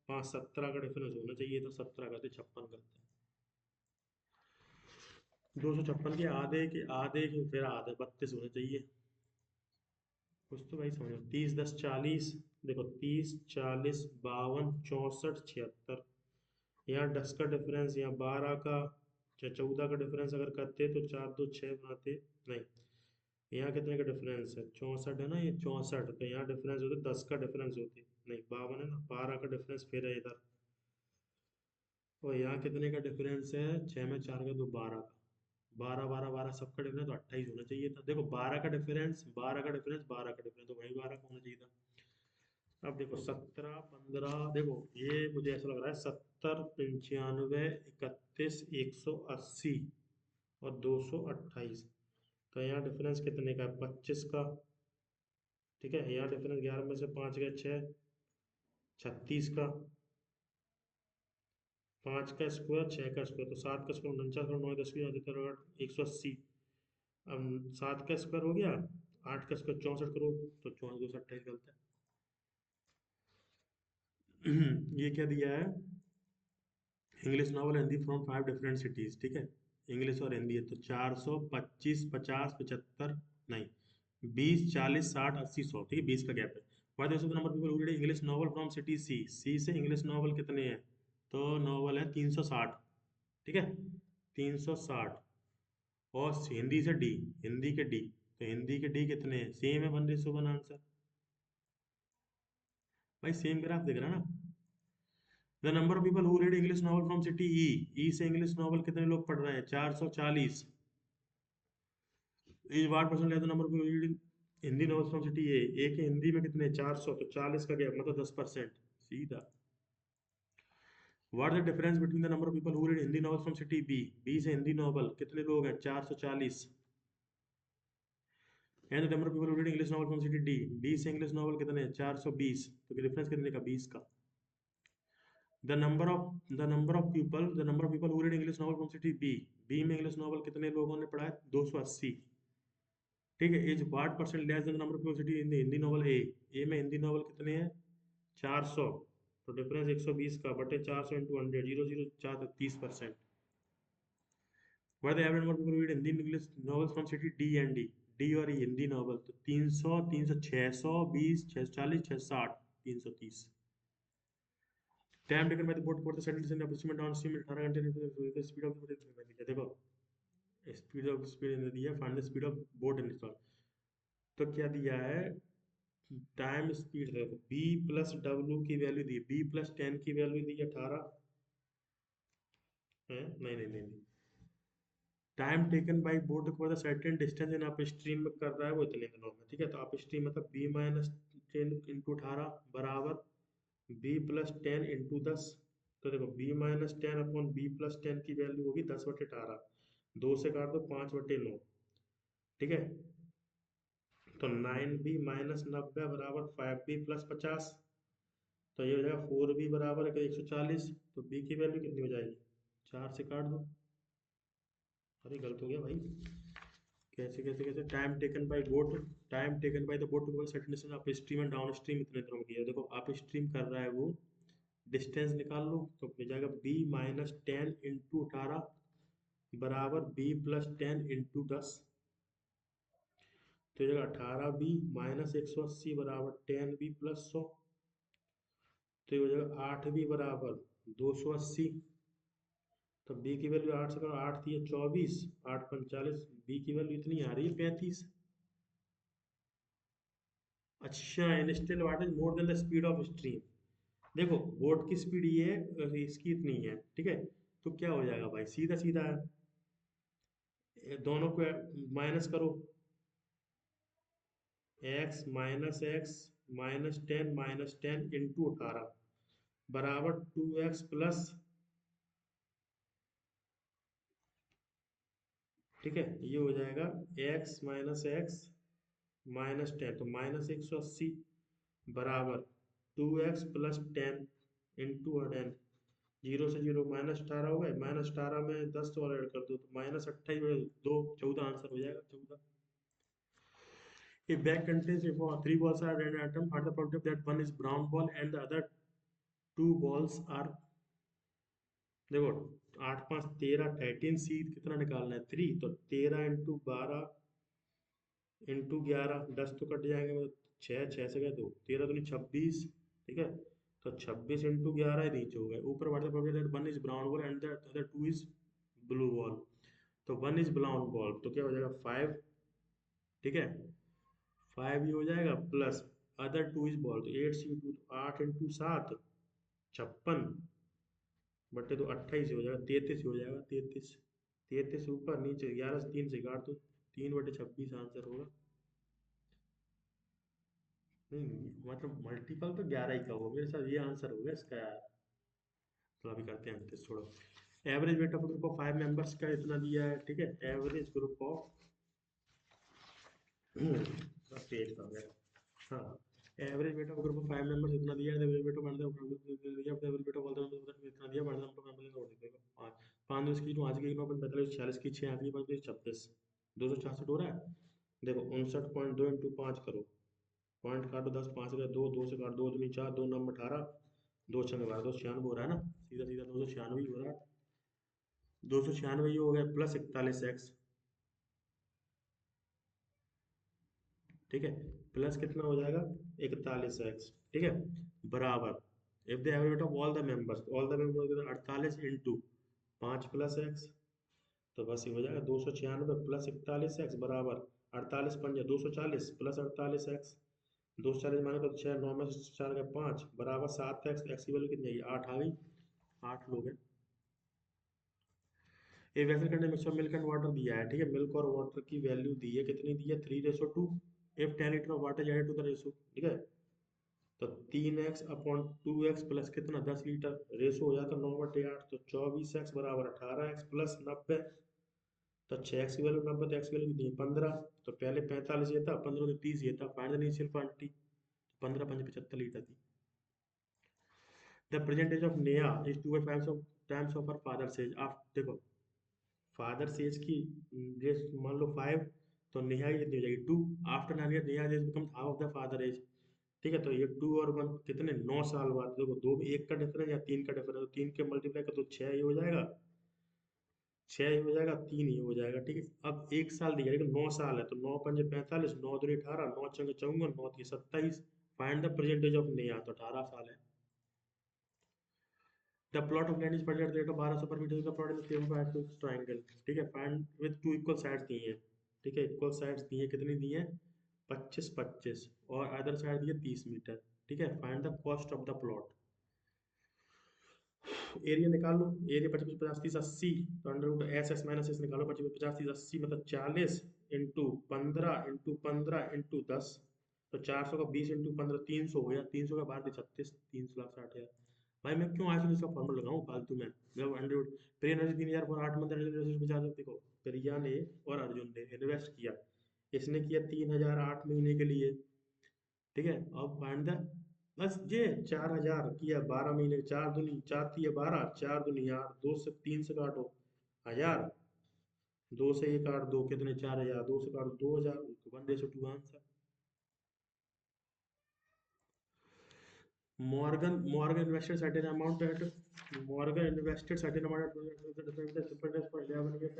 5 17 का डिफरेंस होना चाहिए, तो 17 करते 56 करते हैं। 256 के आधे के फिर आधे 32 होने चाहिए। कुछ तो भाई समझो, 30 10 40, देखो 30 40 52 64 76, यहाँ 10 का डिफरेंस, यहाँ 12 का, 14 का डिफरेंस अगर करते तो 4 2 6 बनाते, नहीं, यहाँ कितने का डिफरेंस है, 64 है ना, ये 64, तो यहाँ डिफरेंस होते 10 का डिफरेंस होते, नहीं 52 है ना, 12 का डिफरेंस फिर है इधर, और यहाँ कितने का डिफरेंस है, 6 में 4 का तो 12 का, 12 12 12 सबका डिफरेंस तो 28 होना चाहिए था। देखो 12 का डिफरेंस, 12 का डिफरेंस, 12 का डिफरेंस, तो वही 12 का होना चाहिए था। अब देखो 17 15, देखो ये मुझे ऐसा लग रहा है 70 95 31 180 और 228, तो यहाँ डिफरेंस कितने का है, 25 का, ठीक है। यहाँ डिफरेंस 11 में से 5 गए 6, 36 का, 5 का स्क्वायर 6 का स्क्वायर, तो 7 का स्क्वायर 49 और 9 10 की जाती है 180। अब 7 का स्क्वायर हो गया, 8 का स्क्वायर 64 करो, तो 64 228 गलत है। ये क्या दिया है, English novel Hindi from 5 different cities, ठीक है, इंग्लिश और हिंदी है, तो 400 25 50 75, नहीं 20 40 60 80 100, ठीक है, 20 का गैप है। What is the number people who read English novel from city C, C से इंग्लिश नॉवल कितने हैं, तो नॉवल है 360, ठीक है, 360, और हिंदी से डी, हिंदी के डी, तो हिंदी के डी कितने हैं, सेम है 1:1 आंसर। भाई सेम ग्राफ देख रहा है ना। The number of people who read English novel from city E, E से इंग्लिश नॉवल कितने लोग पढ़ रहे हैं, 440, इज वाट परसेंट है the number of people reading Hindi novel from city A, A के हिंदी में कितने 400, तो 40 का गैप मतलब 10%, सीधा। What the difference between the number of people who read Hindi novel from city B, B से हिंदी नॉवल कितने लोग हैं 440, and the number of people who read English novel from city D, D से इंग्लिश नॉवल कितने हैं 420, तो difference कितने का 20 का। The number of people who read English novel from city B, B में इंग्लिश नॉवल कितने लोगों ने पढ़ा है 280, ठीक है। Is what percent less than number of people city in Hindi novel A में हिंदी नॉवल कितने हैं 400, तो डिफरेंस 120 का बटे 400 into 100, 0 0 4 30%। What the average number of people read Hindi English novels from city D and D, D और ई हिंदी नॉवल, तो 300 300 620 640 660 330। Time taken by the boat for the settled in approximate down stream 18 घंटे, speed of the boat, देखो speed ने दिया, find the speed of boat in, तो क्या दिया है, टाइम स्पीड देखो, बी प्लस डब्ल्यू की वैल्यू दी, बी प्लस 10 की वैल्यू दी 18 है, नहीं नहीं नहीं नहीं, टाइम टेकन बाई बोट को certain distance in up stream में कर रहा है वो इतने दिनों में, ठीक है। तो अप स्ट्रीम मतलब b-10 × 18 बराबर b+10 × 10। तो देखो b-10 अपॉन b+10 की वैल्यू होगी 10/18, 2 से काट दो 5/9, ठीक है। तो 9b-90 बराबर 5b+50, तो ये हो जाएगा 4b बराबर 140। तो b की वैल्यू कितनी हो जाएगी, 4 से काट दो। अरे गलत हो गया भाई, कैसे कैसे कैसे time taken by boat, time taken by the boat to certain distance upstream and downstream इतने दिनों में किया। देखो अप स्ट्रीम कर रहा है वो, डिस्टेंस निकाल लो तो हो जाएगा b-10 × 18 बराबर b+10 × 10। तो ये 18b-180 बराबर 10b+100। तो ये हो जाएगा 8b बराबर 280। तो b की वैल्यू 8 से करो, 8 थी 24, 8×5 = 40, b की वैल्यू इतनी आ रही है 35। अच्छा, and still what is more then the speed of stream. देखो बोट की स्पीड ये है और इसकी इतनी है, ठीक है। तो क्या हो जाएगा भाई, सीधा सीधा है, ये दोनों को माइनस करो, x-10 - 10 बराबर 2x प्लस, ठीक है। ये हो जाएगा x-10 तो -180 बराबर 2x + 10 × 10। 0 से 0 -18 हो गए, -18 में 10 और ऐड कर दो तो -28 2 14 आंसर हो जाएगा 14। A bag contains if three balls are at an atom, find the probability that one is brown ball and the other two balls are, देखो 8 5 13, 13 सी कितना निकालना है 3, तो 13 × 12 × 11, 10 तो कट जाएंगे, मतलब 6 6 से गए 2, 13 दूनी 26, ठीक है। तो 26 × 11 नीचे हो गए, ऊपर बढ़ते बढ़ते one is brown ball and the other two is blue ball. तो वन इज ब्राउन बॉल तो क्या हो जाएगा 5, ठीक है। 5 ये हो जाएगा plus other two is ball, तो 8 × 7 56 बटे तो 28 हो जाएगा, 33 हो जाएगा, 33 33 ऊपर नीचे 11 से 3 से काट दो, 3/26 आंसर होगा। नहीं मतलब मल्टीपल तो 11 ही का होगा मेरे साथ, ये आंसर होगा इसका यार। तो अभी करते हैं तो छोड़ो। Average weight of group of 5 members का इतना दिया है, ठीक है। एवरेज ग्रुप ऑफ पेज का हो गया, हाँ। Average weight of group of 5 members इतना दिया है, average weight of average weight of all the members इतना दिया, बड़ा नंबर मेंबर नोट देगा 5 5 10 की 9 आज की 9 45 46 की 6 आगे 5 26 266 हो रहा है। देखो 59.2 × 5 करो, पॉइंट काटो 10 5 गए 2, 2 से काट 2 दूनी 4, 2 नंबर 18, 2 छंग 12, 296 हो रहा है ना, सीधा सीधा 296 हो रहा है। 296 हो गया प्लस 41x, ठीक है। प्लस कितना हो जाएगा 41x, ठीक है, बराबर if the average of all the members 48 into 5 + x, तो बस ये हो जाएगा 296 प्लस 41x बराबर 48 पंजे 240 प्लस 48x, 240 माने तो 6 9 में से 4 गए 5 बराबर 7x, x की वैल्यू कितनी आई 8 आ गई, 8 लोग हैं। एक वैसे contain mixture milk and water दिया है, ठीक है। मिल्क और वाटर की वैल्यू दी है, कितनी दी है 3:2। If 10 litre of water added to the ratio, ठीक है। तो 3x/2x प्लस कितना 10 लीटर रेशो हो जाता 9/8, तो 24x बराबर 18x प्लस 90, तो 6x की वैल्यू 90, तो x की वैल्यू कितनी है 15, तो पहले 45 ये था 15 तो 30 ये था, find the initial quantity, 15 5 75 litre थी। The present age of Neha is 2/5 of times of her father's age, आप देखो फादर्स एज की एज मान लो 5, तो नेहा की कितनी हो जाएगी 2, after 9 year Neha age becomes half of the father age, ठीक है। तो ये 2 और 1 कितने 9 साल बाद, देखो 2 में 1 का डिफरेंस या 3 का डिफरेंस, तो 3 के मल्टीप्लाई कर तो 6 ही हो जाएगा, 6 ही हो जाएगा, 3 ही हो जाएगा, ठीक है। अब 1 साल दिया लेकिन 9 साल है, तो 9 पंजे 45, 9 दूनी 18, 9 छंगे 54, 9 तीन 27, find the percentage of Neha, तो 18 साल है। The plot of land is पढ़ लेते हैं 1200 per metre, the plot in favour of axis triangle, ठीक है। फाइंड विद 2 इक्वल साइड्स दी हैं, ठीक है। इक्वल साइड्स दी हैं, कितनी दी हैं 25 25, और अदर साइड दी है 30 मीटर, ठीक है। Find the cost of the plot. Area निकाल लो, एरिया 25 50 30 80, तो under root S S minus S निकालो, 25 50 30 80 मतलब 40 इंटू 15 इंटू 15 इंटू 10, तो 400 का 20 इंटू 15 300 हो गया, 300 का 12 36, 3,60,000। भाई मैं क्यों आइसोलेशन का फॉर्मूला लगाऊं फालतू में, जब अंडर रूट प्रिया ने 3,000 पर 8 मंथ एनर्जी देखो, प्रिया ने और अर्जुन ने इन्वेस्ट किया, इसने किया 3,000 8 महीने के लिए, ठीक है। अब फाइंड द, बस ये 4,000 किया 12 महीने, 4 दूनी 4 थी 12, 4 दूनी 8, 2 से 3 से काटो 1,000, 2 से ये काट दो कितने 4,000, 2 से काटो 2,000, 1:2 answer. Morgan invested certain amount at Morgan invested certain amount at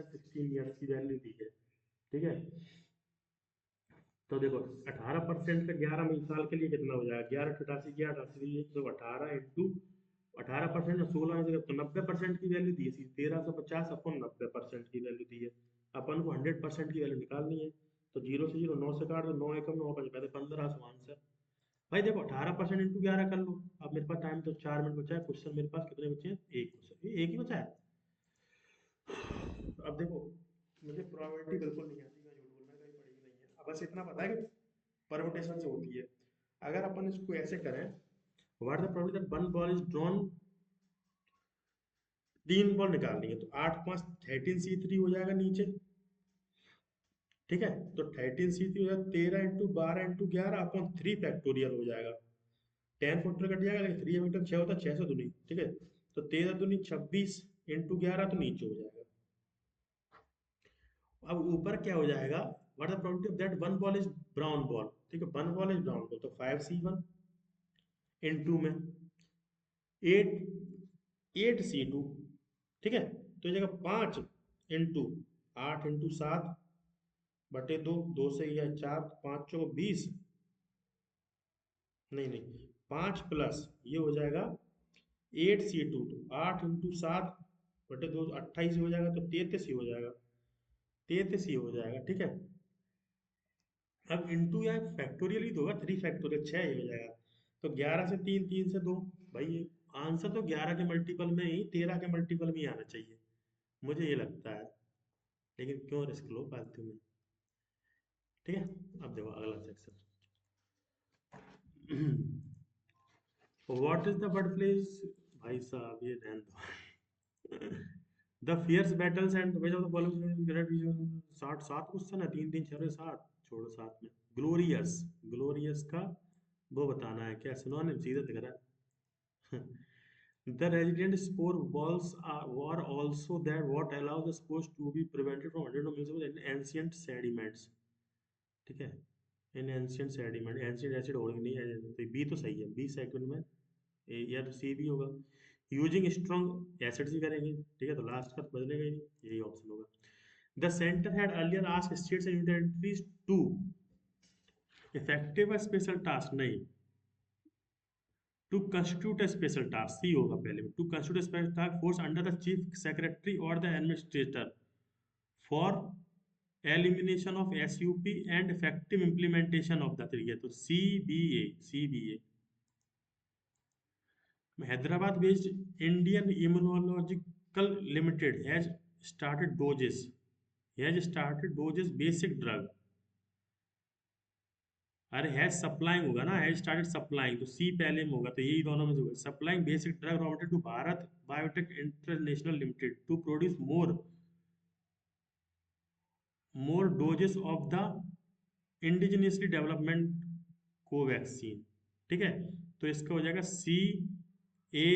16 years की वैल्यू दी है, ठीक है। तो देखो 18% का 11 साल के लिए कितना हो जाएगा, 11 88 की 88 तो 18 इंटू 18% में 16 में तो 90% की वैल्यू दी है, 1350 अपन 90% की वैल्यू दी है, अपन को 100% की वैल्यू निकालनी है। तो 0 से 0 9 से काट दो, 9 एकम 9 पंच पहले 1500 आंसर। भाई देखो 18% इंटू 11 कर लो। अब मेरे पास टाइम तो 4 मिनट बचा है, क्वेश्चन मेरे पास कितने बचे हैं, एक क्वेश्चन, एक ही बचा है। अब देखो मुझे प्रोबेबिलिटी बिल्कुल नहीं आती, मैं झूठ बोलना, कहीं पढ़ी नहीं है। अब बस इतना पता है कि परमुटेशन से होती है। अगर अपन इसको ऐसे करें, what the probability that one ball is drawn, 3 ball निकालनी है, तो 8 5 13 C3 हो जाएगा नीचे, ठीक है। तो 13 C3 हो जाएगा, 13 इंटू 12 इंटू 11 अपॉन 3 फैक्टोरियल हो जाएगा, 10 फैक्टर कट जाएगा, लेकिन 3 फैक्टर 6 होता है, 6 से दूनी, ठीक है। तो 13 दूनी 26 इंटू 11 तो नीचे हो जाएगा। अब ऊपर क्या हो जाएगा, what the probability of that one ball is brown ball, ठीक है, one ball is brown ball, तो 5C1 इंटू में 8 8C2, ठीक है। तो ये जगह 5 इंटू 8 इंटू 7 बटे 2, 2 से यह 4, 5 चौको 20, नहीं नहीं 5 प्लस ये हो जाएगा 8C2, तो 8 इंटू 7 बटे 2 28 हो जाएगा, तो 33 ही हो जाएगा, 33 ही हो जाएगा, ठीक है। अब इंटू या फैक्टोरियल ही तो होगा, 3 फैक्टोरियल 6 ही हो जाएगा, तो 11 से 3, 3 से 2, भाई ये आंसर तो 11 के मल्टीपल में ही, 13 के मल्टीपल में ही आना चाहिए, मुझे ये लगता है, लेकिन क्यों रिस्क लो फालतू में, ठीक है। अब देखो अगला section. What is the bird place, भाई साहब ये रहने दो। The fierce battles and which of the following 60 7 question है, 3 3 6 7, छोड़ो 7 में। ग्लोरियस, ग्लोरियस का वो बताना है क्या, सिनोनिम सीधा दिख रहा है। The resident spore balls were also that what allows the spores to be prevented from hundred of millions in ancient sediments, ठीक है। In ancient sediment, ancient acid होगा नहीं है, तो बी तो सही है, बी सेकंड में, या तो सी भी होगा। यूजिंग स्ट्रॉन्ग एसिड्स ही करेंगे, ठीक है, तो लास्ट का तो बदलेगा ही नहीं, यही ऑप्शन होगा। The centre had earlier asked states and unitaries to effective special task, नहीं, to constitute a special task, C होगा पहले में, to constitute a special task force under the chief secretary or the administrator for elimination of SUP and effective implementation of the three, तो CBA, CBA। Hyderabad based Indian Immunological Limited has started doses basic drug, अरे has supplying होगा ना, has started supplying, तो सी पहले में होगा, तो यही दोनों में से होगा, supplying basic drug raw material to Bharat Biotech International Limited to produce more doses of the indigenously development Covaxin, ठीक है। तो इसका हो जाएगा ए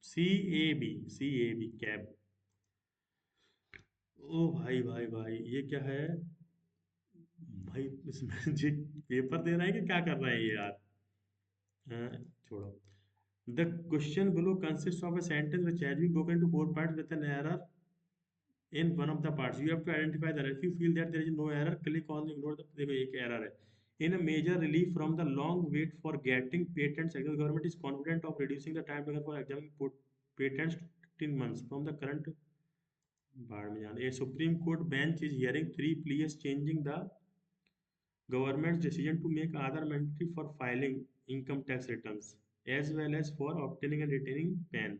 सी ए बी कैब। ओ भाई भाई भाई ये क्या है, भाई इसमें जी पेपर दे रहा है कि क्या कर रहा है ये यार, छोड़ो। The question below consists of a sentence which has been broken into 4 parts with an error in one of the parts. You have to identify the error. If you feel that there is no error, click on ignore the, देखो एक error है. In a major relief from the long wait for getting patents, the government is confident of reducing the time taken for examining patents to 15 months from the current. A Supreme Court bench is hearing 3 pleas changing the government's decision to make Aadhaar mandatory for filing income tax returns as well as for obtaining and retaining PAN.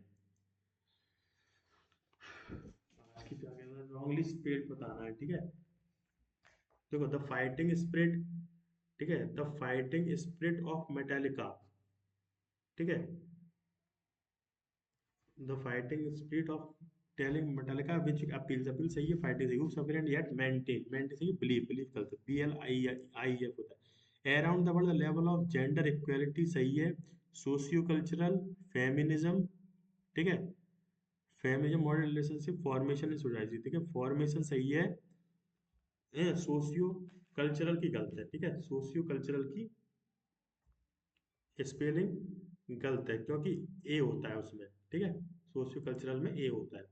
आज की क्या कहना है, wrongly spelled बताना है, ठीक है। देखो द फाइटिंग स्पिरिट, ठीक है, the fighting spirit of Metallica, ठीक है, the fighting spirit of telling Metallica which appeals, appeal सही है, फाइटिंग सही है, suffer and yet maintain, maintain सही है, बिलीव, बिलीव करते, B L I I F होता है। Around the world the level of gender equality सही है, सोशियो कल्चरल फेमिनिज्म, ठीक है, feminism modern relationship formation in society, ठीक है, फॉर्मेशन सही है, सोशियो कल्चरल की गलत है, ठीक है, सोशियो कल्चरल की स्पेलिंग गलत है क्योंकि ए होता है उसमें, ठीक है, सोशियो कल्चरल में ए होता है।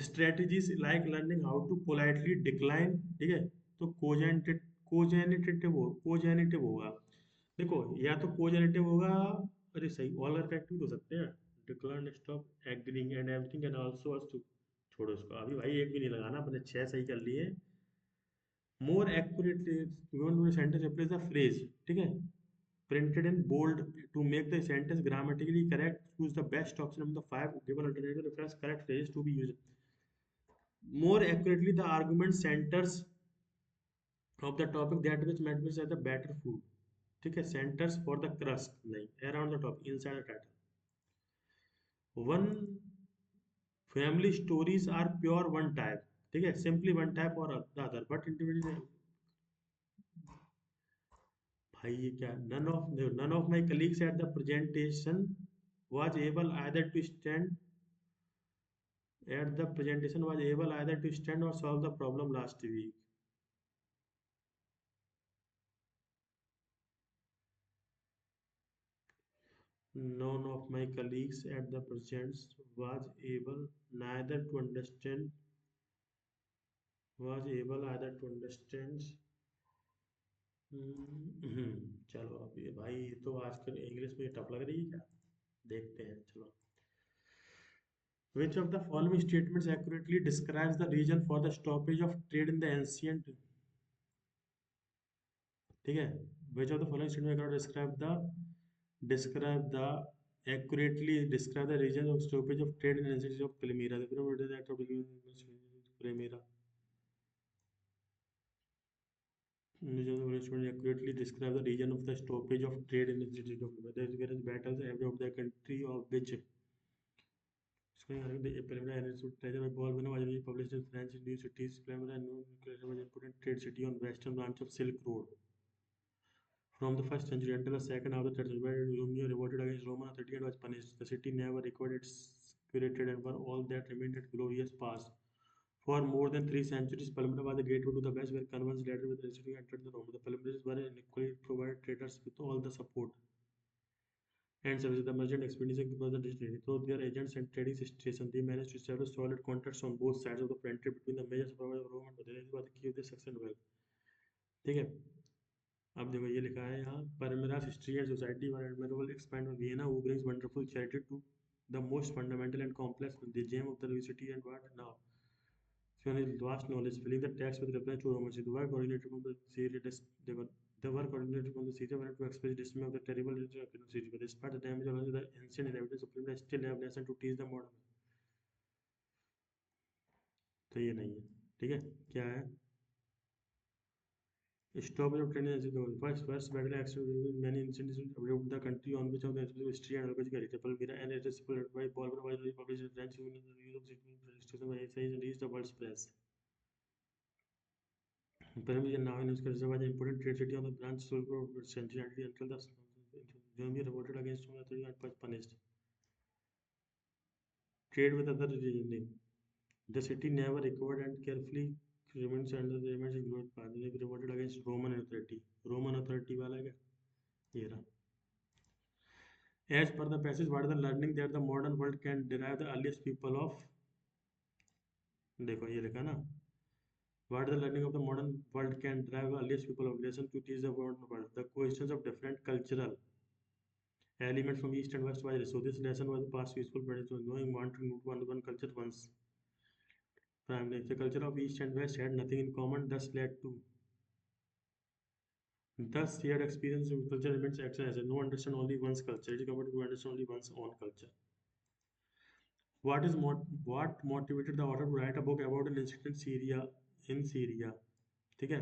Strategies like learning how to politely decline, ठीक है, तो कोजेनिटिव होगा, देखो या तो कोजेनिटिव होगा, अरे सही, ऑल आर करेक्ट भी हो सकते हैं, decline, stop, agreeing and everything and also us to, छोड़ो इसको, अभी भाई एक भी नहीं लगाना, अपने छह सही कर लिए। मोर accurately sentence replace the phrase, ठीक है, printed in bold to make the sentence grammatically correct. Choose the best option among the five given alternative refers correct phrase to be used. More accurately, the argument centers of the topic that which matters as the better food. ठीक है, centers for the crust नहीं, around the topic, inside the title. One family stories are pure one type. ठीक है, simply one type or the other, but individual, भाई ये क्या, none of my colleagues at the presentation was able either to stand at the presentation was able either to stand or solve the problem last week. None of my colleagues at the presents was able neither to understand was able either to understand। चलो अब ये भाई, ये तो आजकल English में tough लग रही है क्या, देखते हैं चलो। Which of the following statements accurately describes the reason for the stoppage of trade in the ancient, ठीक है, which of the following statements accurately describe the accurately describe the region of stoppage of trade in the city of Palmyra. The Pyramid Act of Palmyra. Accurately describe the region of the stoppage of trade in the city of Palmyra. There is various battles every of the country of which the Palmyra and its treasure by Paul Beno was published in French new cities. Palmyra was important trade city on western branch of Silk Road. From the first century until the second half of the third century, where Romeo revolted against Roman authority and was punished, the city never recovered its curated and were all that remained at glorious past. For more than 3 centuries, Palmyra was the gateway to the west, where converts later with the city entered the Rome. The Palmyras were unequally provided traders with all the support and services. The merchant expedition was the destination. Through their agents and trading stations, they managed to establish solid contacts on both sides of the frontier between the major suppliers of Rome and Bulgaria. This was the key of their success and wealth. ठीक है, अब देखो ये लिखा है यहाँ, Palmyra's history and society were admirable, expand on Vienna, who brings wonderful charity to the most fundamental and complex, the gem of the city and what now. So vast knowledge, filling the text with reference to Roman city. The work originated from the Syria, the work originated from the Syria wanted to express dismay of the terrible city. But despite the damage of the ancient inhabitants of Palmyra still have lesson to teach the modern. तो ये नहीं है, ठीक है, क्या है, stoppage of training as the first battle action with many incidents about the country on which of the history and archaeological heritage. Palmyra and it is supported by Paul Benoit published in French in the use of registration by essays and reached the world's press. Palmyra now in Uzbekistan was an important trade city on the branch Silk Road century until the Germany revolted against Rome and was punished. Trade with other regions. The city never recovered and carefully remains under the image of growth path. They revolted against Roman authority. Roman authority वाला क्या? ये रहा. As per the passage, what is the learning that the modern world can derive the earliest people of, देखो ये लिखा ना, what is the learning of the modern world can derive the earliest people of lesson to teach the modern world. The questions of different cultural elements from east and west was, so this lesson was past useful practice knowing one to one culture once. Primarily, the culture of east and west had nothing in common, thus shared experience of culture remains action as no understand only one's culture. It is covered to understand only one's own culture. what motivated the author to write a book about an incident in Syria? ठीक है।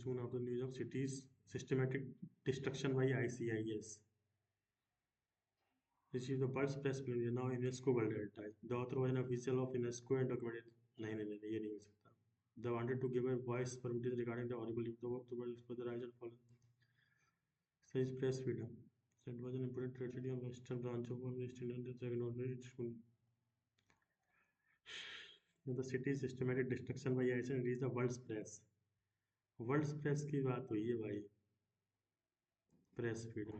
soon after news of cities systematic destruction by ICIS received the world's press premiere, now UNESCO World Heritage. The author was an official of UNESCO and documented. नहीं ये नहीं हो सकता. They wanted to give a voice permitted regarding the horrible event of the world for the rise and fall. Such press freedom. That was an important tragedy of western branch of the East Indian the city's systematic destruction by ISIS and reached the world's press. World's press की बात हुई है भाई, press freedom.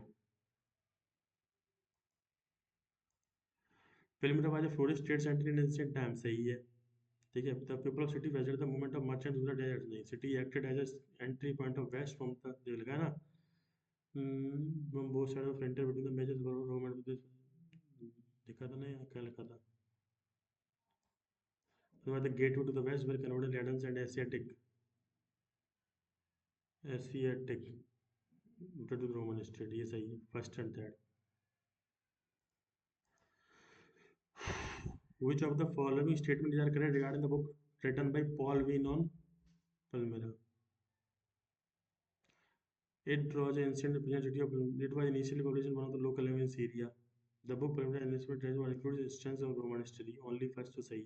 Film was flourish trade centre in ancient time, सही है. ठीक है. The people of city vested the movement of merchant to the desert, नहीं. City acted as entry point of west from the, ये लगा ना, both side of frontier between the major Roman लिखा था ना, क्या लिखा था. The gateway to the west where converted lands and Asiatic to the Roman state, ये सही है. First and third. Which of the following statements are correct regarding the book written by Paul Veen on Palmyra? It draws an ancient representative of it was initially published in one of the local languages in Syria. The book Palmyra and this includes instances of Roman history. Only first to say.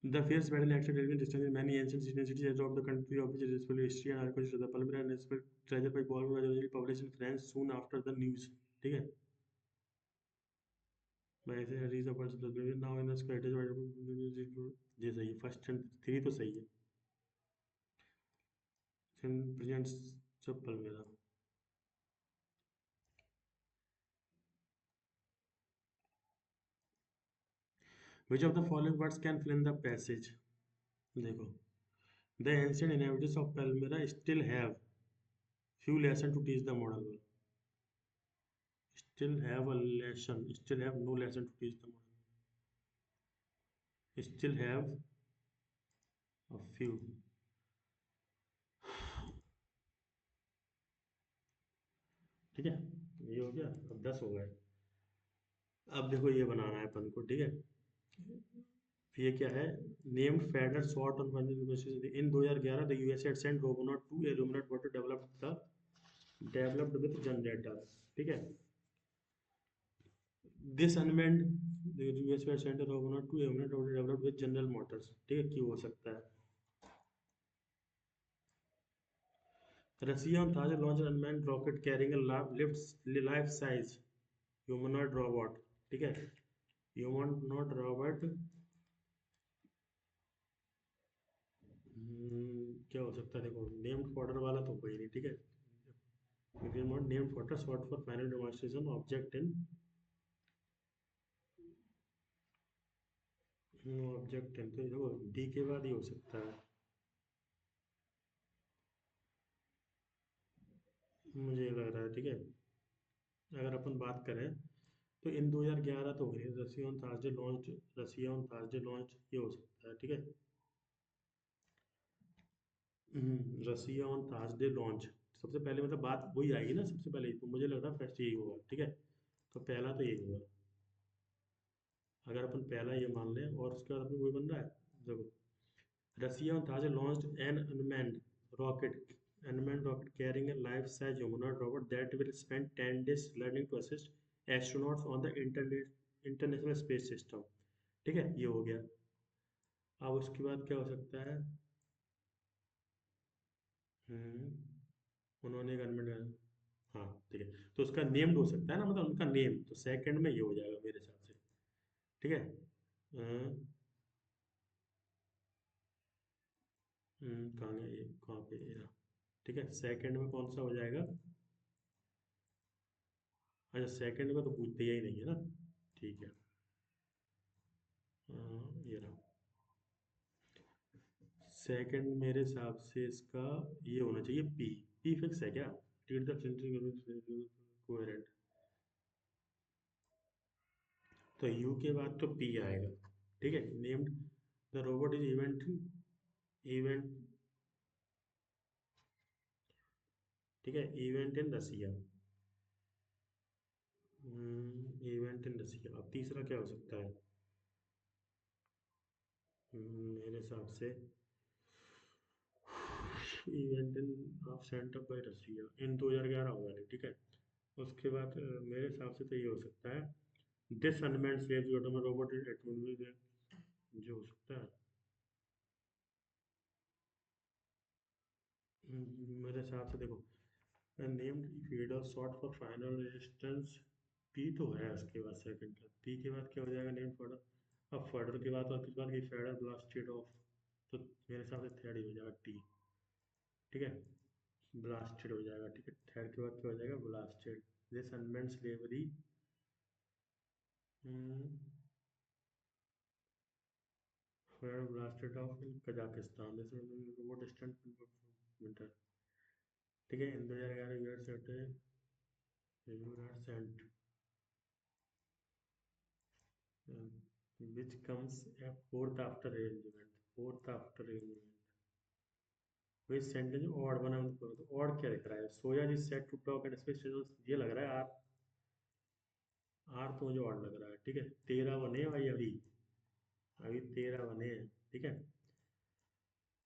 The fierce battle acted between distance in many ancient cities of the country of which is full history and archaeology. The Palmyra and this treasure by Paul was originally published in France soon after the news. ठीक है. वैसे hurries upper now in the स्क्वाइटेज ये सही है. First and three तो सही है. प्रेजेंट्स चप्पल मेरा. Which of the following words can fill in the passage? देखो. The ancient inhabitants of Palmyra still have few lessons to teach the modern world. Still have a lesson. Still have no lesson to teach the modern world. Still have a few. ठीक है. ये हो गया. अब 10 हो गए. अब देखो ये बनाना है अपन को. ठीक है. ये क्या है? Named federal short on in 2011 the USA had sent Robonaut 2 a Robonaut water developed with generator. ठीक है. This unmanned the USA had sent a Robonaut 2 a Robonaut water developed with general motors. ठीक है. क्यों हो सकता है? Russia on Thursday launched an unmanned rocket carrying a life-size humanoid robot. ठीक है. humanoid robot क्या हो सकता है? देखो नेम्ड फॉर्डर वाला तो कोई नहीं. ठीक है. Named fodder short for final demonstration object in object in, तो देखो डी के बाद ही हो सकता है. मुझे लग रहा है. ठीक है. अगर अपन बात करें तो इन 2011 तो हो गई. रशिया ऑन थर्सडे लॉन्च ये हो सकता है. ठीक है. रशिया ऑन थर्सडे लॉन्च सबसे पहले मतलब बात वही आएगी ना सबसे पहले, तो मुझे लग रहा है फर्स्ट यही होगा. ठीक है. तो पहला तो यही होगा. अगर अपन पहला ये मान लें और उसके बाद अपन वही बन रहा है. देखो Russia on Thursday launched an unmanned rocket carrying a life-size humanoid robot that will spend 10 days learning to assist astronauts on the international space system. ठीक है. ये हो गया. अब उसके बाद क्या हो सकता है? उन्होंने एक अनमैन्ड, हाँ ठीक है. तो उसका नेम्ड हो सकता है ना, मतलब उनका नेम. तो सेकंड में ये हो जाएगा मेरे हिसाब से. ठीक है. कहाँ गया ये, कहाँ पे ये रहा. ठीक है. सेकंड में कौन सा हो जाएगा? अच्छा सेकंड में तो पूछते ही नहीं है ना. ठीक है. ये रहा. सेकंड मेरे हिसाब से इसका ये होना चाहिए पी. पी फिक्स है क्या? Tit the coherent. तो यू के बाद तो पी आएगा. ठीक है. Named the robot is event. ठीक है, event in Russia, event in रसिया। अब तीसरा क्या हो सकता है? मेरे हिसाब से event in of centre by Russia in 2011 होगा नहीं, ठीक है। उसके बाद मेरे हिसाब से तो ये हो सकता है this unmanned slaves automatic robot atmosphere, जो हो सकता है। मेरे हिसाब से देखो, named feeder short for final resistance, P तो है उसके बाद सेकंड का, पी के बाद क्या हो जाएगा नेम फॉर्डर। अब फर्दर के बाद और किस बात की फेडर ब्लास्टेड ऑफ, तो मेरे हिसाब से थर्ड ही हो जाएगा टी, ठीक है, ब्लास्टेड हो जाएगा, ठीक है। थर्ड के बाद क्या हो जाएगा? Blasted. This unmanned slavery, Fedor blasted off in Kazakhstan, this robot stunt winter, ठीक है। In 2011 you are sent which comes a fourth after arrangement, fourth after arrangement, which sentence odd बना उनको, तो odd क्या दिख रहा है? Soyuz set to talk and space, ये लग रहा है आर, आर तो मुझे odd लग रहा है, ठीक है। 13 बने हैं भाई अभी, अभी 13 बने हैं, ठीक है।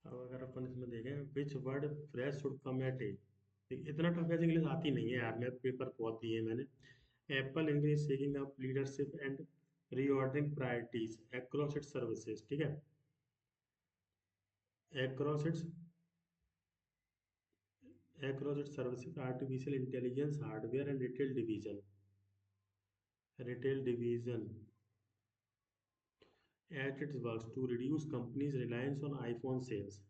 अब अगर अपन इसमें देखें which word fresh should come at a, इतना टफ ऐसे इंग्लिश आती नहीं है यार, मैं पेपर बहुत दिए हैं मैंने। Apple English shaking up leadership and reordering priorities across its services, ठीक है। across its across its services, artificial intelligence hardware and retail division at its works to reduce companies reliance on iPhone sales,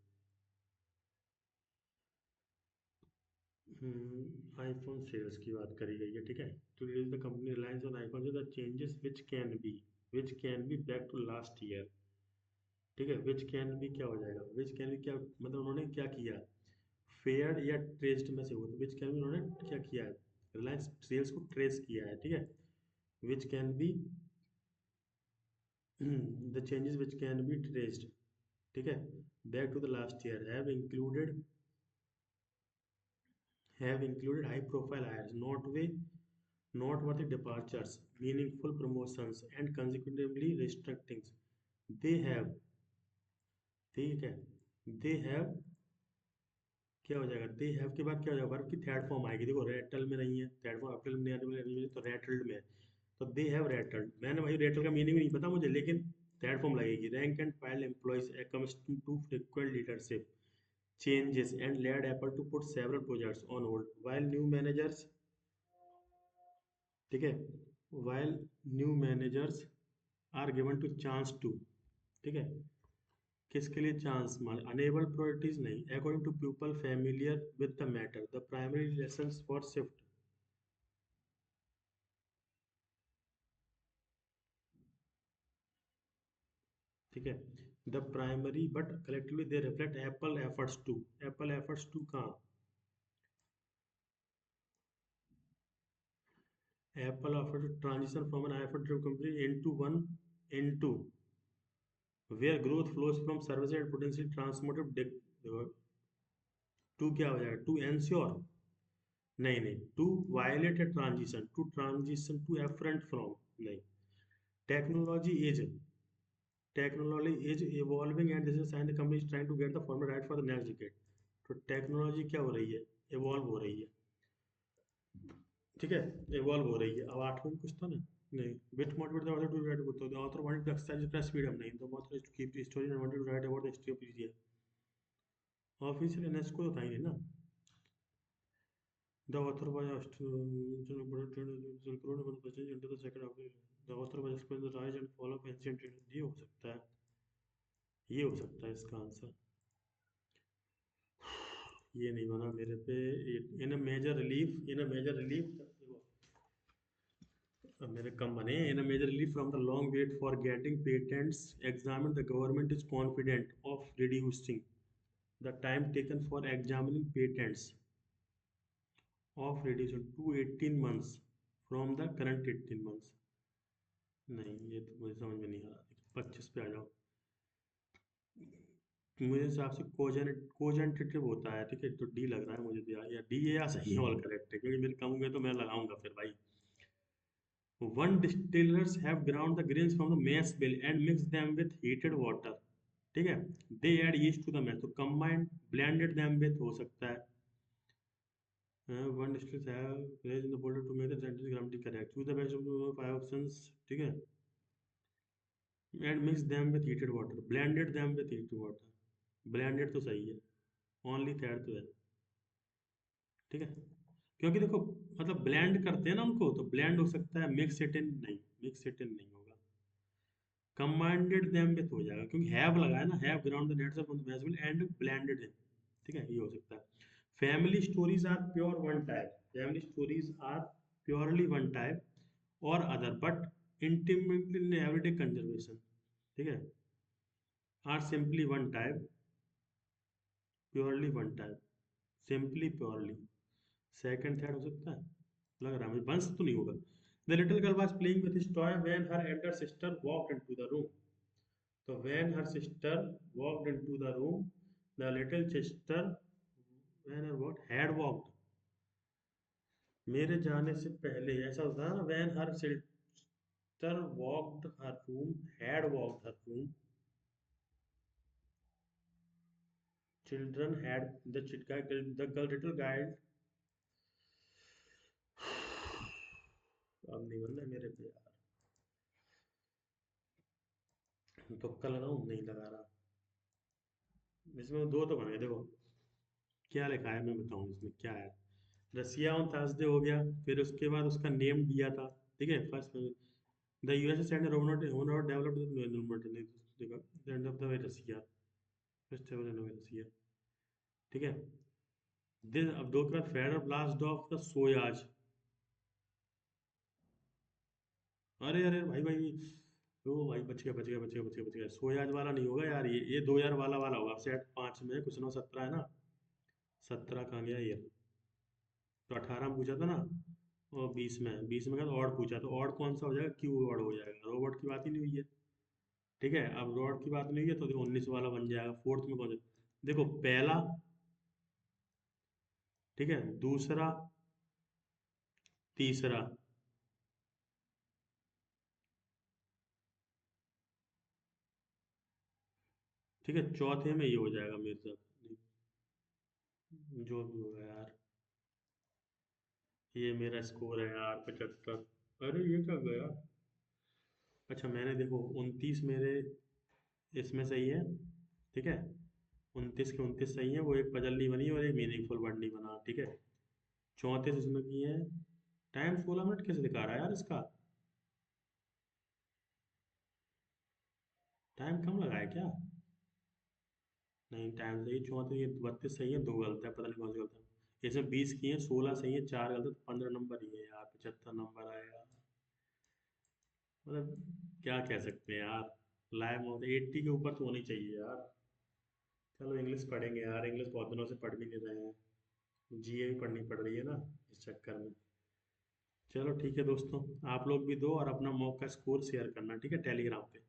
iPhone sales की बात करी गई है, ठीक है। to reduce the company reliance on iPhone sales, the changes which can be back to last year, ठीक है। which can be क्या हो जाएगा? which can be क्या मतलब उन्होंने क्या किया? फेयर या ट्रेस्ड में से हो, तो विच कैन बी उन्होंने क्या किया है? रिलायंस सेल्स को ट्रेस किया है, ठीक है। Which can be the changes which can be traced, ठीक है, back to the last year have included high profile hires, noteworthy departures, meaningful promotions and consequently restructurings. they have ठीक है, they have क्या हो जाएगा? दे हैव के बाद क्या हो जाएगा? वर्ब की थर्ड फॉर्म आएगी, देखो रेटल में नहीं है, थर्ड फॉर्म अप्रैल में नहीं है, तो रेटल्ड में है, तो दे हैव रेटल्ड। मैंने भाई रेटल का मीनिंग नहीं पता मुझे, लेकिन थर्ड फॉर्म लगेगी। Rank and file employees accustomed to frequent leadership changes and led Apple to put several projects on hold while new managers, ठीक है, while new managers are given to chance to, ठीक है। किसके लिए चांस? मान enable priorities नहीं, according to people familiar with the matter, the primary lessons for shift, ठीक है। The primary but collectively they reflect Apple efforts to कहाँ? Apple offer to transition from an iPhone driven company into one into where growth flows from service and potential transformative, to क्या हो जाएगा? To ensure, नहीं नहीं, to violate a transition, to afferent from, नहीं। Technology is technology is evolving and this is sign the company is trying to get the formula right for the next decade. तो technology क्या हो रही है? Evolve हो रही है, ठीक है, इवॉल्व हो रही है। अब आठवीं में कुछ था ना, नहीं, which motivate the author to write book, तो the author wanted to exercise press freedom, नहीं, the author is to keep the story and wanted to write about the history of India. Official NS को तो था ही नहीं ना। The author was into the second half, the author was explaining the rise and fall of ancient India, ये हो सकता है, ये हो सकता है इसका आंसर। ये नहीं बना मेरे पे। इन अ मेजर रिलीफ मेरे कम बने। In a major relief from the long wait for getting patents examine, the government is confident of reducing the time taken for examining patents of reducing to 18 months from the current 18 months। नहीं, ये तो मुझे समझ में नहीं आ रहा। 25 पे आ जाओ। मुझे हिसाब से कोजेंटेटिव होता है, ठीक है, तो डी लग रहा है मुझे तो यार, या डी या सही है, ऑल करेक्ट है, क्योंकि मेरे कम हुए तो मैं लगाऊंगा फिर भाई। One distillers have ground the grains from the maize mill and mixed them with heated water, ठीक है, they add yeast to the maize, तो combined blended them with हो सकता है। One distillers have placed in the boulder to make the sentence grammatically correct, choose the best of the five options, ठीक है, and mix them with heated water, blended them with heated water, blended तो सही है, only third तो है, ठीक है, क्योंकि देखो मतलब ब्लेंड करते हैं ना उनको, तो ब्लेंड हो सकता है, मिक्स इट इन नहीं, मिक्स इट इन नहीं होगा, कमांडेड देम विथ हो जाएगा, क्योंकि हैव लगाया ना, have ground the nets of vegetable and blended him, ठीक है, ये हो सकता है। Family stories are pure one type, family stories are purely one type और other but intimately in everyday conservation, ठीक है, are simply one type, purely one type, simply purely, second third हो सकता है, लग रहा है मुझे, वंश तो नहीं होगा। The little girl was playing with his toy when her Elder sister walked into the room, तो when her sister walked into the room, the little sister when her what had walked, मेरे जाने से पहले ऐसा होता है ना, when her sister walked her room, had walked her room, children had the girl little guide, अब नहीं बन रहा मेरे पे यार, तुक्का लगाऊं, नहीं लगा रहा, इसमें दो तो बने, देखो क्या लिखा है मैं बताऊं इसमें क्या है। रसिया ऑन थर्सडे हो गया, फिर उसके बाद उसका नेम दिया था, ठीक है, first the USA send robot होना डेवलप्ड नहीं, देखो the end of the way Russia, festival in Russia, ठीक है, दिस अब दो के बाद Fedor blast off the Soyuz, अरे अरे भाई भाई, ओ भाई बच गया बच गया बच गया बच गया बच गया, सोयाज वाला नहीं होगा यार, ये 2000 वाला होगा, सेट 5 में कुछ ना 17 है ना, 17 कहाँ गया ये, तो 18 में पूछा था ना, और 20 में का तो ऑड पूछा, तो ऑड कौन सा हो जाएगा, क्यू ऑड हो जाएगा, रोबोट की बात ही नहीं हुई है, ठीक है, अब रॉड की बात नहीं है तो 19 वाला बन जाएगा, फोर्थ में कौन सा, देखो पहला, ठीक है, दूसरा, तीसरा, ठीक है, चौथे में ये हो जाएगा मेरे साथ, जो भी होगा यार, ये मेरा स्कोर है यार 75, अरे ये क्या गया, अच्छा मैंने देखो 29 मेरे इसमें सही है, ठीक है, 29 के 29 सही है, वो एक पजल नहीं बनी और एक मीनिंगफुल वर्ड नहीं बना, ठीक है, 34 इसमें की है, टाइम 16 मिनट कैसे दिखा रहा है यार इसका, टाइम कम लगा है क्या, नहीं टाइम सही, 34, ये 32 सही है, दो गलत है, पता नहीं कौन सी गलत है, इसमें 20 की है, 16 सही है, चार गलत है, तो 15 नंबर ही है यार, 75 नंबर आएगा, मतलब क्या कह सकते हैं यार, लाइव में 80 के ऊपर तो होनी चाहिए यार। चलो इंग्लिश पढ़ेंगे यार, इंग्लिश बहुत दिनों से पढ़ भी नहीं रहे हैं, जीए भी पढ़नी पड़ रही है ना इस चक्कर में। चलो ठीक है दोस्तों, आप लोग भी दो और अपना मॉक का स्कोर शेयर करना, ठीक है, टेलीग्राम पे।